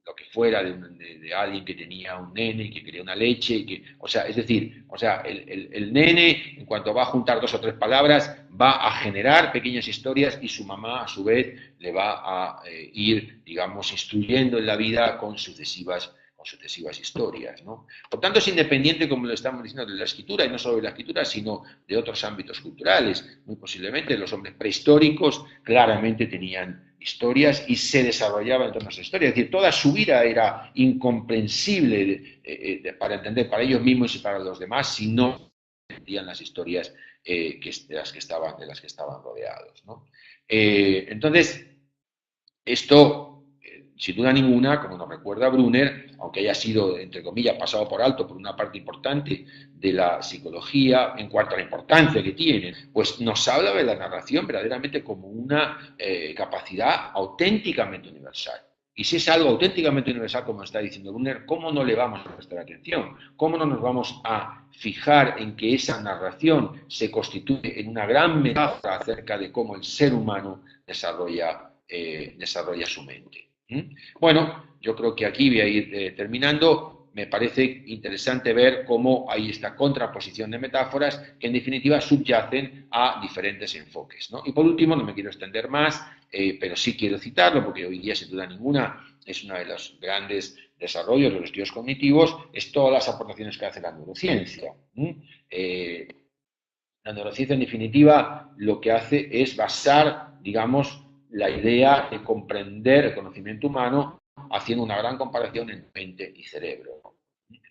lo que fuera, de alguien que tenía un nene y que quería una leche, o sea, es decir, o sea, el nene, en cuanto va a juntar dos o tres palabras, va a generar pequeñas historias, y su mamá, a su vez, le va a ir, digamos, instruyendo en la vida con sucesivas historias, ¿no? Por tanto, es independiente, como lo estamos diciendo, de la escritura, y no solo de la escritura, sino de otros ámbitos culturales. Muy posiblemente los hombres prehistóricos claramente tenían historias y se desarrollaban en torno a esa historia. Es decir, toda su vida era incomprensible para entender para ellos mismos y para los demás si no entendían las historias de las que estaban rodeados, ¿no? Entonces, esto, sin duda ninguna, como nos recuerda Brunner, aunque haya sido, entre comillas, pasado por alto por una parte importante de la psicología en cuanto a la importancia que tiene, pues nos habla de la narración verdaderamente como una capacidad auténticamente universal. Y si es algo auténticamente universal, como está diciendo Brunner, ¿cómo no le vamos a prestar atención? ¿Cómo no nos vamos a fijar en que esa narración se constituye en una gran metáfora acerca de cómo el ser humano desarrolla su mente? Bueno, yo creo que aquí voy a ir terminando. Me parece interesante ver cómo hay esta contraposición de metáforas que en definitiva subyacen a diferentes enfoques, ¿no? Y por último, no me quiero extender más, pero sí quiero citarlo porque hoy día, sin duda ninguna, es uno de los grandes desarrollos de los estudios cognitivos, es todas las aportaciones que hace la neurociencia. La neurociencia, en definitiva, lo que hace es basar, digamos, la idea de comprender el conocimiento humano haciendo una gran comparación entre mente y cerebro.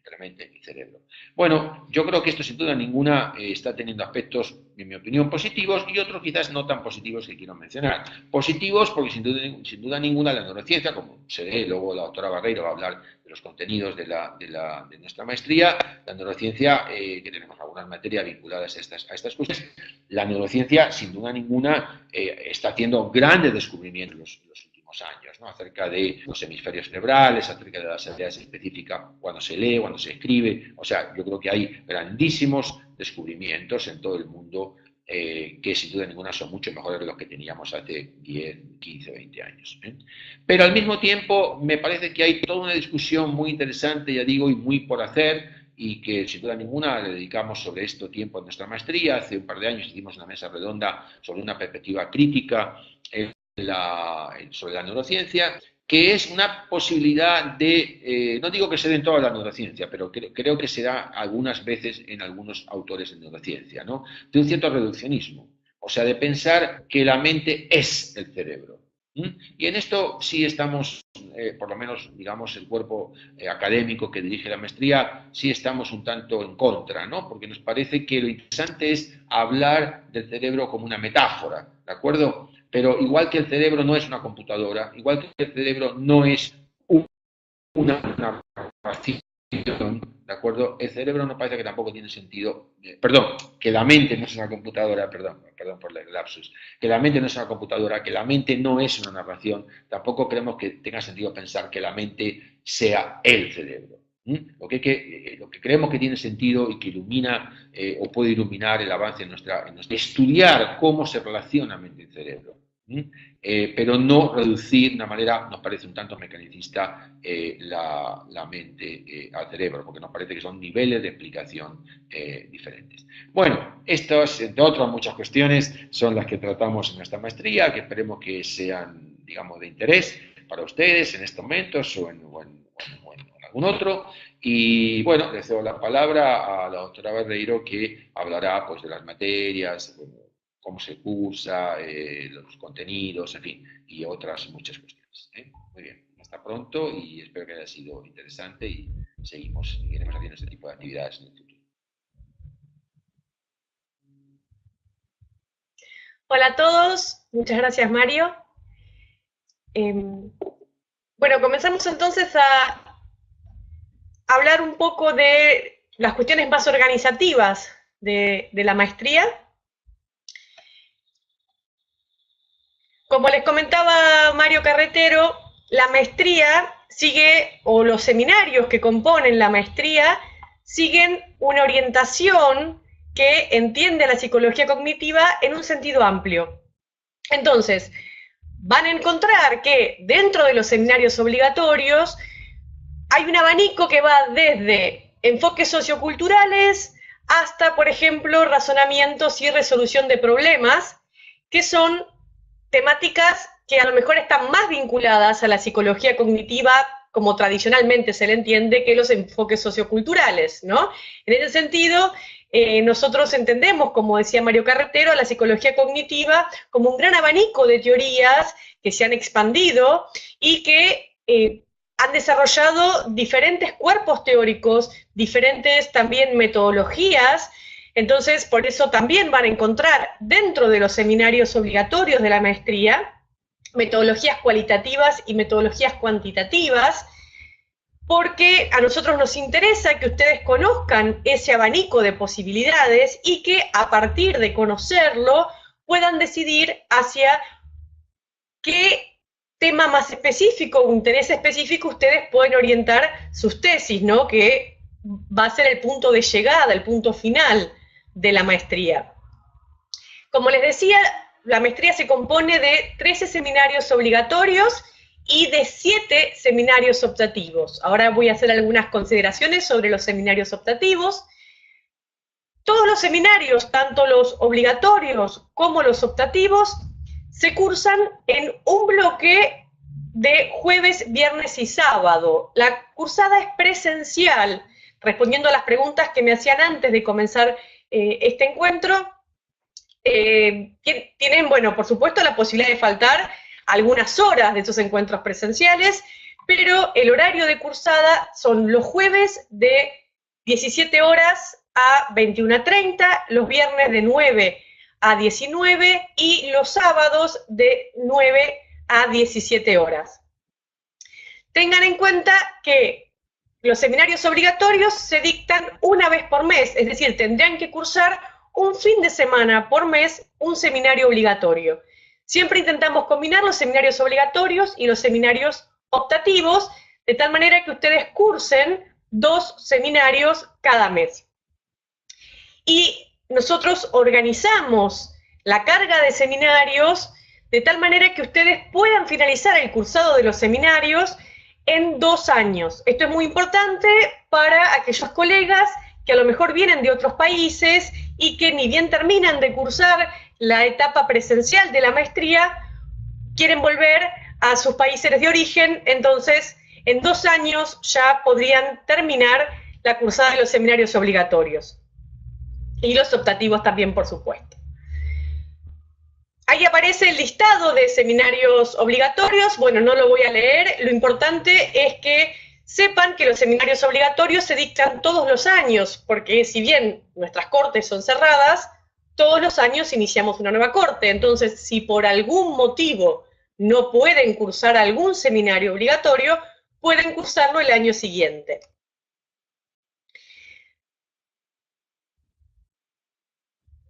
entre la mente y cerebro. Bueno, yo creo que esto sin duda ninguna está teniendo aspectos, en mi opinión, positivos y otros quizás no tan positivos que quiero mencionar. Positivos porque sin duda ninguna la neurociencia, como se ve, luego la doctora Barreiro va a hablar de los contenidos de nuestra maestría, la neurociencia, que tenemos algunas materias vinculadas a estas cuestiones, la neurociencia sin duda ninguna está haciendo grandes descubrimientos en los últimos años, ¿no? Acerca de los hemisferios cerebrales, acerca de las habilidades específicas cuando se lee, cuando se escribe. O sea, yo creo que hay grandísimos descubrimientos en todo el mundo que sin duda ninguna son mucho mejores de los que teníamos hace 10, 15, 20 años. Pero al mismo tiempo me parece que hay toda una discusión muy interesante, ya digo, y muy por hacer, y que sin duda ninguna le dedicamos sobre esto tiempo en nuestra maestría. Hace un par de años hicimos una mesa redonda sobre una perspectiva crítica sobre la neurociencia, que es una posibilidad de, no digo que se dé en toda la neurociencia, pero creo que se da algunas veces en algunos autores de neurociencia, ¿no? De un cierto reduccionismo, o sea, de pensar que la mente es el cerebro. Y en esto sí estamos, por lo menos, digamos, el cuerpo académico que dirige la maestría, sí estamos un tanto en contra, ¿no? Porque nos parece que lo interesante es hablar del cerebro como una metáfora, ¿de acuerdo? Pero igual que el cerebro no es una computadora, igual que el cerebro no es una narración, ¿de acuerdo? El cerebro no parece que tampoco tiene sentido, perdón, que la mente no es una computadora, perdón por el lapsus, que la mente no es una computadora, que la mente no es una narración, tampoco creemos que tenga sentido pensar que la mente sea el cerebro. Lo que creemos que tiene sentido y que ilumina o puede iluminar el avance en nuestra estudiar cómo se relaciona mente y cerebro, pero no reducir de una manera, nos parece un tanto mecanicista, la mente al cerebro, porque nos parece que son niveles de explicación diferentes. Bueno, estas, entre otras muchas cuestiones, son las que tratamos en nuestra maestría, que esperemos que sean, digamos, de interés para ustedes en estos momentos o en algún otro. Y bueno, les doy la palabra a la doctora Barreiro, que hablará pues de las materias, bueno, cómo se cursa, los contenidos, en fin, y otras muchas cuestiones. Muy bien, hasta pronto y espero que haya sido interesante y seguiremos haciendo este tipo de actividades en el futuro. Hola a todos, muchas gracias Mario. Bueno, comenzamos entonces a hablar un poco de las cuestiones más organizativas de la maestría. Como les comentaba Mario Carretero, la maestría sigue, o los seminarios que componen la maestría, siguen una orientación que entiende la psicología cognitiva en un sentido amplio. Entonces, van a encontrar que dentro de los seminarios obligatorios hay un abanico que va desde enfoques socioculturales hasta, por ejemplo, razonamientos y resolución de problemas, que son temáticas que a lo mejor están más vinculadas a la psicología cognitiva, como tradicionalmente se le entiende, que los enfoques socioculturales, ¿no? En ese sentido, nosotros entendemos, como decía Mario Carretero, a la psicología cognitiva como un gran abanico de teorías que se han expandido y que han desarrollado diferentes cuerpos teóricos, diferentes también metodologías. Entonces, por eso también van a encontrar dentro de los seminarios obligatorios de la maestría metodologías cualitativas y metodologías cuantitativas, porque a nosotros nos interesa que ustedes conozcan ese abanico de posibilidades y que a partir de conocerlo puedan decidir hacia qué tema más específico o interés específico ustedes pueden orientar sus tesis, ¿no? Que va a ser el punto de llegada, el punto final de la maestría. Como les decía, la maestría se compone de 13 seminarios obligatorios y de 7 seminarios optativos. Ahora voy a hacer algunas consideraciones sobre los seminarios optativos. Todos los seminarios, tanto los obligatorios como los optativos, se cursan en un bloque de jueves, viernes y sábado. La cursada es presencial, respondiendo a las preguntas que me hacían antes de comenzar este encuentro. Tienen, bueno, por supuesto, la posibilidad de faltar algunas horas de esos encuentros presenciales, pero el horario de cursada son los jueves de 17 horas a 21:30, los viernes de 9 a 19 y los sábados de 9 a 17 horas. Tengan en cuenta que los seminarios obligatorios se dictan una vez por mes, es decir, tendrán que cursar un fin de semana por mes un seminario obligatorio. Siempre intentamos combinar los seminarios obligatorios y los seminarios optativos, de tal manera que ustedes cursen 2 seminarios cada mes. Y nosotros organizamos la carga de seminarios de tal manera que ustedes puedan finalizar el cursado de los seminarios en 2 años. Esto es muy importante para aquellos colegas que a lo mejor vienen de otros países y que ni bien terminan de cursar la etapa presencial de la maestría, quieren volver a sus países de origen, entonces en 2 años ya podrían terminar la cursada de los seminarios obligatorios. Y los optativos también, por supuesto. Ahí aparece el listado de seminarios obligatorios. Bueno, no lo voy a leer. Lo importante es que sepan que los seminarios obligatorios se dictan todos los años, porque si bien nuestras cortes son cerradas, todos los años iniciamos una nueva corte. Entonces, si por algún motivo no pueden cursar algún seminario obligatorio, pueden cursarlo el año siguiente.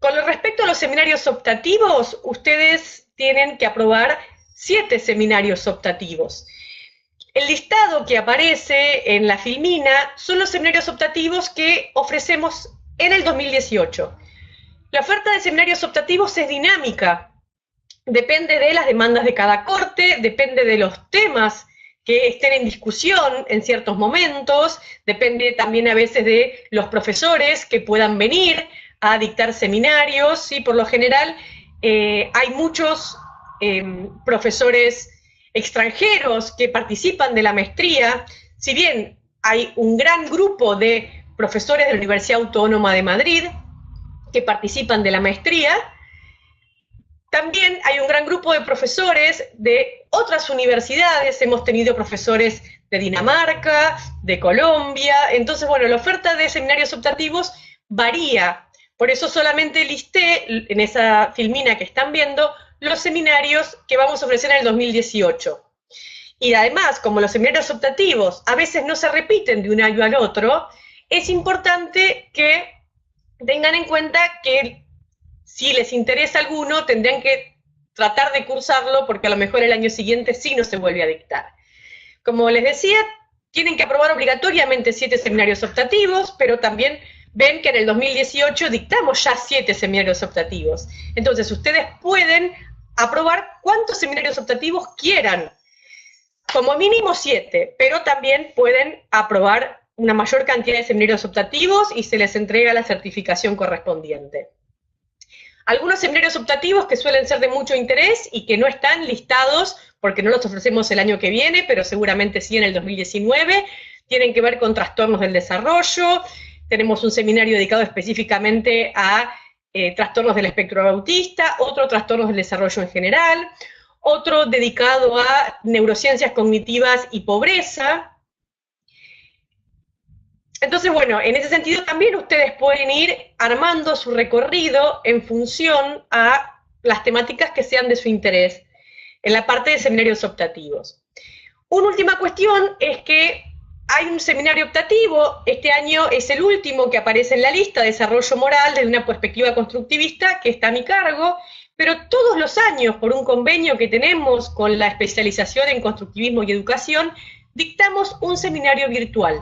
Con respecto a los seminarios optativos, ustedes tienen que aprobar 7 seminarios optativos. El listado que aparece en la filmina son los seminarios optativos que ofrecemos en el 2018. La oferta de seminarios optativos es dinámica, depende de las demandas de cada corte, depende de los temas que estén en discusión en ciertos momentos, depende también a veces de los profesores que puedan venir a dictar seminarios, y por lo general hay muchos profesores extranjeros que participan de la maestría. Si bien hay un gran grupo de profesores de la Universidad Autónoma de Madrid que participan de la maestría, también hay un gran grupo de profesores de otras universidades. Hemos tenido profesores de Dinamarca, de Colombia. Entonces, bueno, la oferta de seminarios optativos varía. Por eso solamente listé en esa filmina que están viendo los seminarios que vamos a ofrecer en el 2018. Y además, como los seminarios optativos a veces no se repiten de un año al otro, es importante que tengan en cuenta que si les interesa alguno, tendrían que tratar de cursarlo, porque a lo mejor el año siguiente sí no se vuelve a dictar. Como les decía, tienen que aprobar obligatoriamente 7 seminarios optativos, pero también ven que en el 2018 dictamos ya 7 seminarios optativos. Entonces, ustedes pueden aprobar cuántos seminarios optativos quieran, como mínimo 7, pero también pueden aprobar una mayor cantidad de seminarios optativos y se les entrega la certificación correspondiente. Algunos seminarios optativos que suelen ser de mucho interés y que no están listados porque no los ofrecemos el año que viene, pero seguramente sí en el 2019, tienen que ver con trastornos del desarrollo. Tenemos un seminario dedicado específicamente a trastornos del espectro autista, otro trastornos del desarrollo en general, otro dedicado a neurociencias cognitivas y pobreza. Entonces, bueno, en ese sentido también ustedes pueden ir armando su recorrido en función a las temáticas que sean de su interés en la parte de seminarios optativos. Una última cuestión es que hay un seminario optativo, este año es el último que aparece en la lista, Desarrollo Moral desde una perspectiva constructivista, que está a mi cargo, pero todos los años, por un convenio que tenemos con la especialización en constructivismo y educación, dictamos un seminario virtual.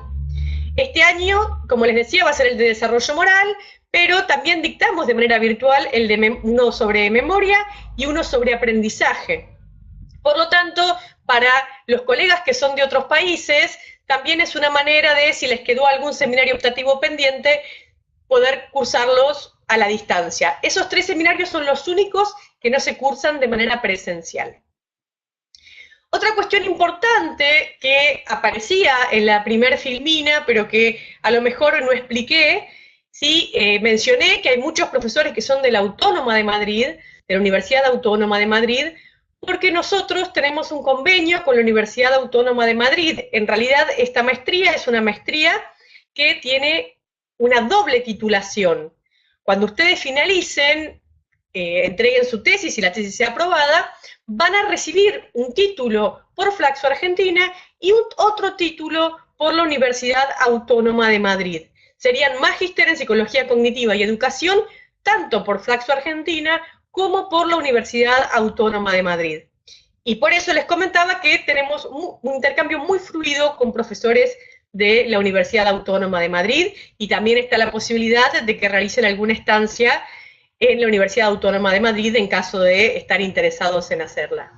Este año, como les decía, va a ser el de Desarrollo Moral, pero también dictamos de manera virtual el de uno sobre memoria y uno sobre aprendizaje. Por lo tanto, para los colegas que son de otros países, también es una manera de, si les quedó algún seminario optativo pendiente, poder cursarlos a la distancia. Esos 3 seminarios son los únicos que no se cursan de manera presencial. Otra cuestión importante que aparecía en la primer filmina, pero que a lo mejor no expliqué, sí, mencioné que hay muchos profesores que son de la Autónoma de Madrid, de la Universidad Autónoma de Madrid, porque nosotros tenemos un convenio con la Universidad Autónoma de Madrid. En realidad, esta maestría es una maestría que tiene una doble titulación. Cuando ustedes finalicen, entreguen su tesis y la tesis sea aprobada, van a recibir un título por Flaxo Argentina y otro título por la Universidad Autónoma de Madrid. Serían magíster en Psicología Cognitiva y Educación, tanto por Flaxo Argentina como por la Universidad Autónoma de Madrid. Y por eso les comentaba que tenemos un intercambio muy fluido con profesores de la Universidad Autónoma de Madrid, y también está la posibilidad de que realicen alguna estancia en la Universidad Autónoma de Madrid en caso de estar interesados en hacerla.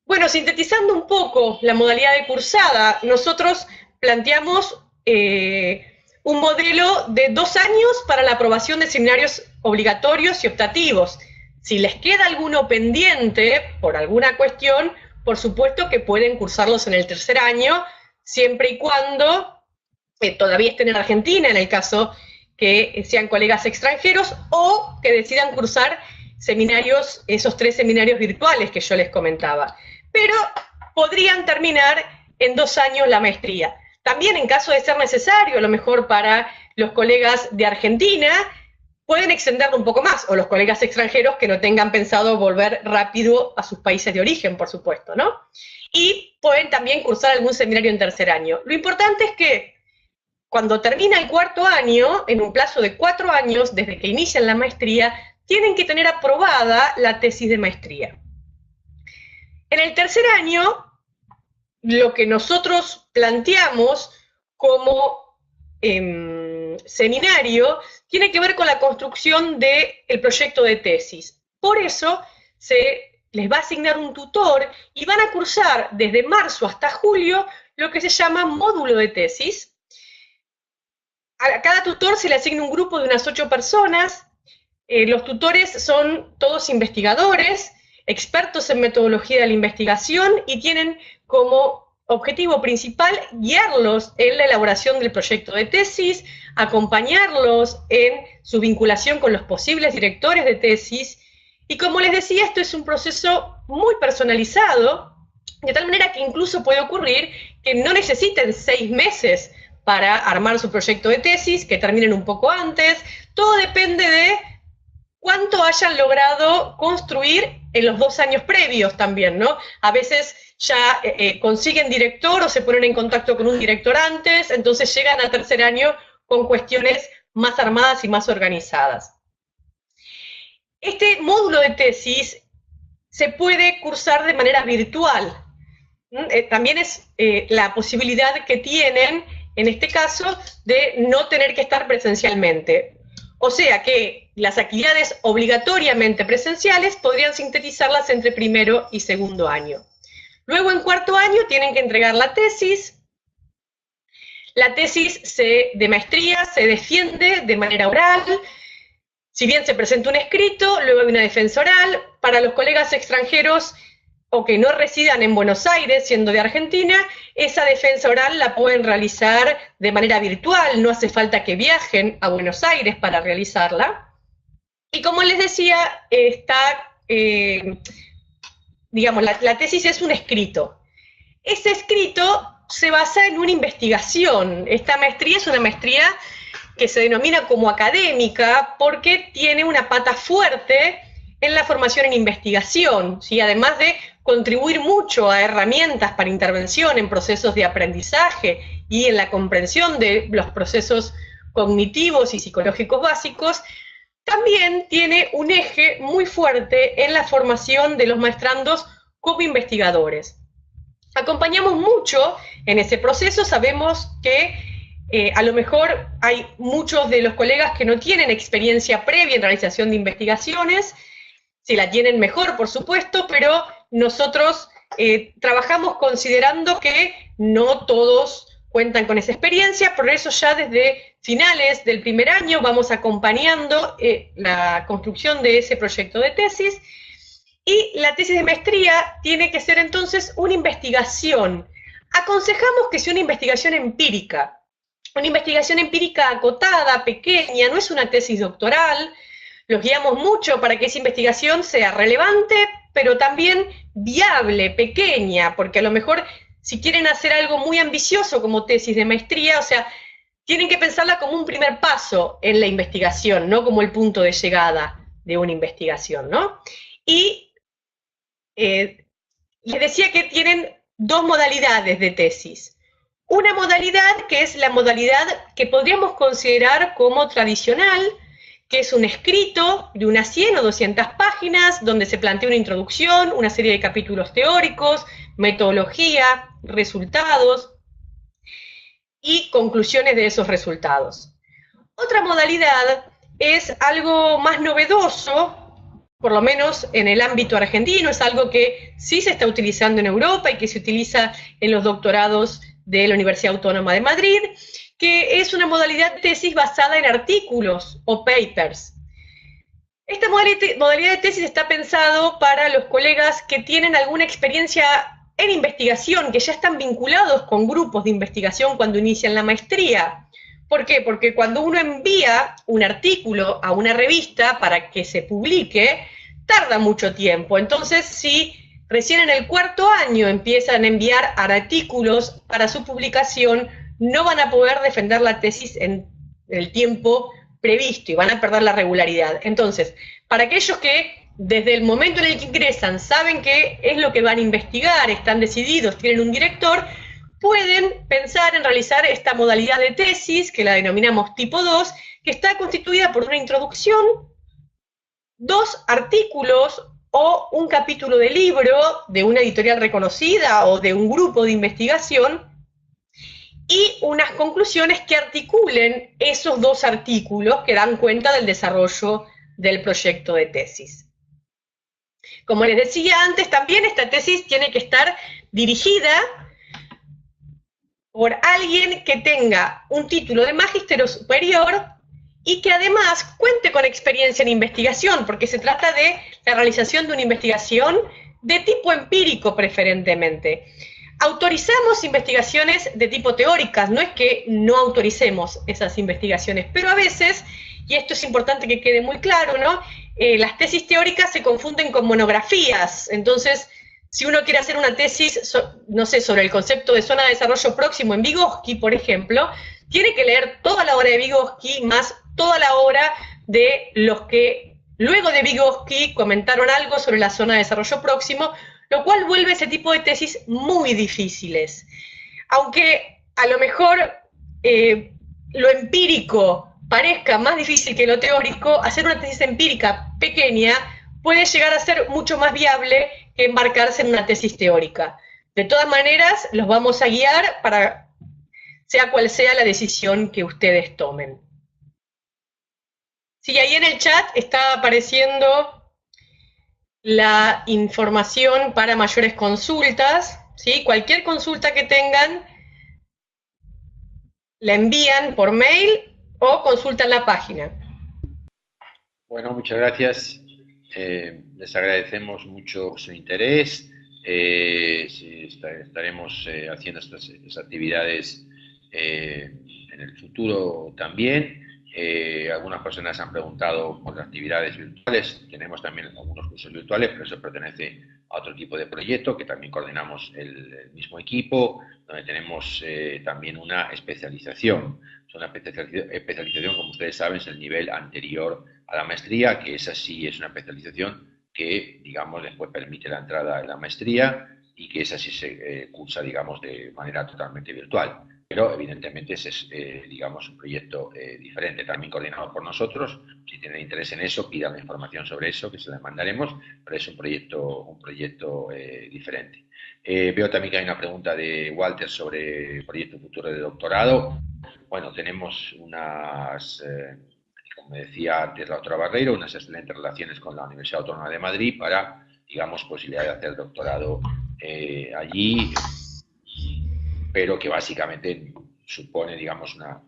Bueno, sintetizando un poco la modalidad de cursada, nosotros planteamos un modelo de 2 años para la aprobación de seminarios obligatorios y optativos. Si les queda alguno pendiente por alguna cuestión, por supuesto que pueden cursarlos en el 3er año, siempre y cuando todavía estén en Argentina, en el caso que sean colegas extranjeros, o que decidan cursar seminarios, esos 3 seminarios virtuales que yo les comentaba. Pero podrían terminar en 2 años la maestría. También, en caso de ser necesario, a lo mejor para los colegas de Argentina, pueden extenderlo un poco más, o los colegas extranjeros que no tengan pensado volver rápido a sus países de origen, por supuesto, ¿no? Y pueden también cursar algún seminario en 3er año. Lo importante es que cuando termina el 4.º año, en un plazo de 4 años, desde que inician la maestría, tienen que tener aprobada la tesis de maestría. En el 3er año, lo que nosotros planteamos como seminario tiene que ver con la construcción del proyecto de tesis. Por eso se les va a asignar un tutor y van a cursar desde marzo hasta julio lo que se llama módulo de tesis. A cada tutor se le asigna un grupo de unas 8 personas. Los tutores son todos investigadores, expertos en metodología de la investigación, y tienen como objetivo principal guiarlos en la elaboración del proyecto de tesis, acompañarlos en su vinculación con los posibles directores de tesis, y como les decía, esto es un proceso muy personalizado, de tal manera que incluso puede ocurrir que no necesiten 6 meses para armar su proyecto de tesis, que terminen un poco antes. Todo depende de cuánto hayan logrado construir en los 2 años previos también, ¿no? A veces ya consiguen director o se ponen en contacto con un director antes, entonces llegan al 3er año con cuestiones más armadas y más organizadas. Este módulo de tesis se puede cursar de manera virtual. También es la posibilidad que tienen, en este caso, de no tener que estar presencialmente. O sea que las actividades obligatoriamente presenciales podrían sintetizarlas entre 1.º y 2.º año. Luego, en 4.º año, tienen que entregar la tesis. La tesis de maestría se defiende de manera oral. Si bien se presenta un escrito, luego hay una defensa oral. Para los colegas extranjeros o que no residan en Buenos Aires, siendo de Argentina, esa defensa oral la pueden realizar de manera virtual, no hace falta que viajen a Buenos Aires para realizarla. Y como les decía, digamos, la tesis es un escrito. Ese escrito se basa en una investigación. Esta maestría es una maestría que se denomina como académica porque tiene una pata fuerte en la formación en investigación, ¿sí? Además de contribuir mucho a herramientas para intervención en procesos de aprendizaje y en la comprensión de los procesos cognitivos y psicológicos básicos, también tiene un eje muy fuerte en la formación de los maestrandos como investigadores. Acompañamos mucho en ese proceso, sabemos que a lo mejor hay muchos de los colegas que no tienen experiencia previa en realización de investigaciones, si la tienen mejor, por supuesto, pero nosotros trabajamos considerando que no todos cuentan con esa experiencia, por eso ya desde finales del 1.er año vamos acompañando la construcción de ese proyecto de tesis, y la tesis de maestría tiene que ser entonces una investigación. Aconsejamos que sea una investigación empírica acotada, pequeña, no es una tesis doctoral. los guiamos mucho para que esa investigación sea relevante, pero también viable, pequeña, porque a lo mejor si quieren hacer algo muy ambicioso como tesis de maestría, o sea, tienen que pensarla como un primer paso en la investigación, no como el punto de llegada de una investigación, ¿no? Y les decía que tienen dos modalidades de tesis. Una modalidad que es la modalidad que podríamos considerar como tradicional, que es un escrito de unas 100 o 200 páginas, donde se plantea una introducción, una serie de capítulos teóricos, metodología, resultados y conclusiones de esos resultados. Otra modalidad es algo más novedoso, por lo menos en el ámbito argentino, es algo que sí se está utilizando en Europa y que se utiliza en los doctorados de la Universidad Autónoma de Madrid, que es una modalidad de tesis basada en artículos o papers. Esta modalidad de tesis está pensado para los colegas que tienen alguna experiencia en investigación, que ya están vinculados con grupos de investigación cuando inician la maestría. ¿Por qué? Porque cuando uno envía un artículo a una revista para que se publique, tarda mucho tiempo. Entonces, si recién en el cuarto año empiezan a enviar artículos para su publicación, no van a poder defender la tesis en el tiempo previsto y van a perder la regularidad. Entonces, para aquellos que desde el momento en el que ingresan saben qué es lo que van a investigar, están decididos, tienen un director, pueden pensar en realizar esta modalidad de tesis, que la denominamos tipo 2, que está constituida por una introducción, 2 artículos o un capítulo de libro de una editorial reconocida o de un grupo de investigación, y unas conclusiones que articulen esos 2 artículos que dan cuenta del desarrollo del proyecto de tesis. Como les decía antes, también esta tesis tiene que estar dirigida por alguien que tenga un título de magíster superior y que además cuente con experiencia en investigación, porque se trata de la realización de una investigación de tipo empírico preferentemente. Autorizamos investigaciones de tipo teóricas, no es que no autoricemos esas investigaciones, pero a veces, y esto es importante que quede muy claro, ¿no? Las tesis teóricas se confunden con monografías, entonces si uno quiere hacer una tesis, no sé, sobre el concepto de zona de desarrollo próximo en Vygotsky, por ejemplo, tiene que leer toda la obra de Vygotsky más toda la obra de los que luego de Vygotsky comentaron algo sobre la zona de desarrollo próximo, lo cual vuelve ese tipo de tesis muy difíciles. Aunque a lo mejor lo empírico parezca más difícil que lo teórico, hacer una tesis empírica pequeña puede llegar a ser mucho más viable que embarcarse en una tesis teórica. De todas maneras, los vamos a guiar para sea cual sea la decisión que ustedes tomen. Sí, ahí en el chat está apareciendo la información para mayores consultas, ¿sí? Cualquier consulta que tengan, la envían por mail o consultan la página. Bueno, muchas gracias. Les agradecemos mucho su interés. Estaremos haciendo estas actividades en el futuro también. Algunas personas han preguntado por las actividades virtuales. Tenemos también algunos cursos virtuales, pero eso pertenece a otro tipo de proyecto que también coordinamos el mismo equipo, donde tenemos también una especialización. Una especialización, como ustedes saben, es el nivel anterior a la maestría, que esa sí es una especialización que, digamos, después permite la entrada en la maestría y que esa sí se cursa, digamos, de manera totalmente virtual. Pero evidentemente ese es, digamos, un proyecto diferente, también coordinado por nosotros. Si tienen interés en eso, pidan información sobre eso, que se les mandaremos, pero es un proyecto diferente. Veo también que hay una pregunta de Walter sobre el proyecto futuro de doctorado. Bueno, tenemos unas, como decía antes la doctora Barreiro, unas excelentes relaciones con la Universidad Autónoma de Madrid para, digamos, posibilidad de hacer doctorado allí, pero que básicamente supone, digamos, una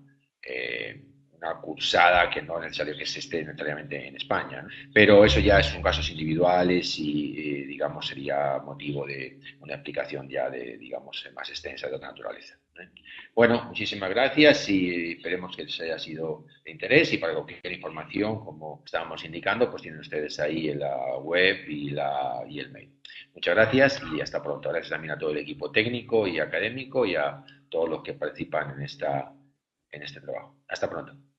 cursada que no es necesario que se esté necesariamente en España, ¿no? Pero eso ya son casos individuales y digamos, sería motivo de una explicación ya de, digamos, más extensa de otra naturaleza. ¿eh? Bueno, muchísimas gracias y esperemos que les haya sido de interés y para cualquier información, como estábamos indicando, pues tienen ustedes ahí en la web y el mail. Muchas gracias y hasta pronto. Gracias también a todo el equipo técnico y académico y a todos los que participan en este trabajo. Hasta pronto.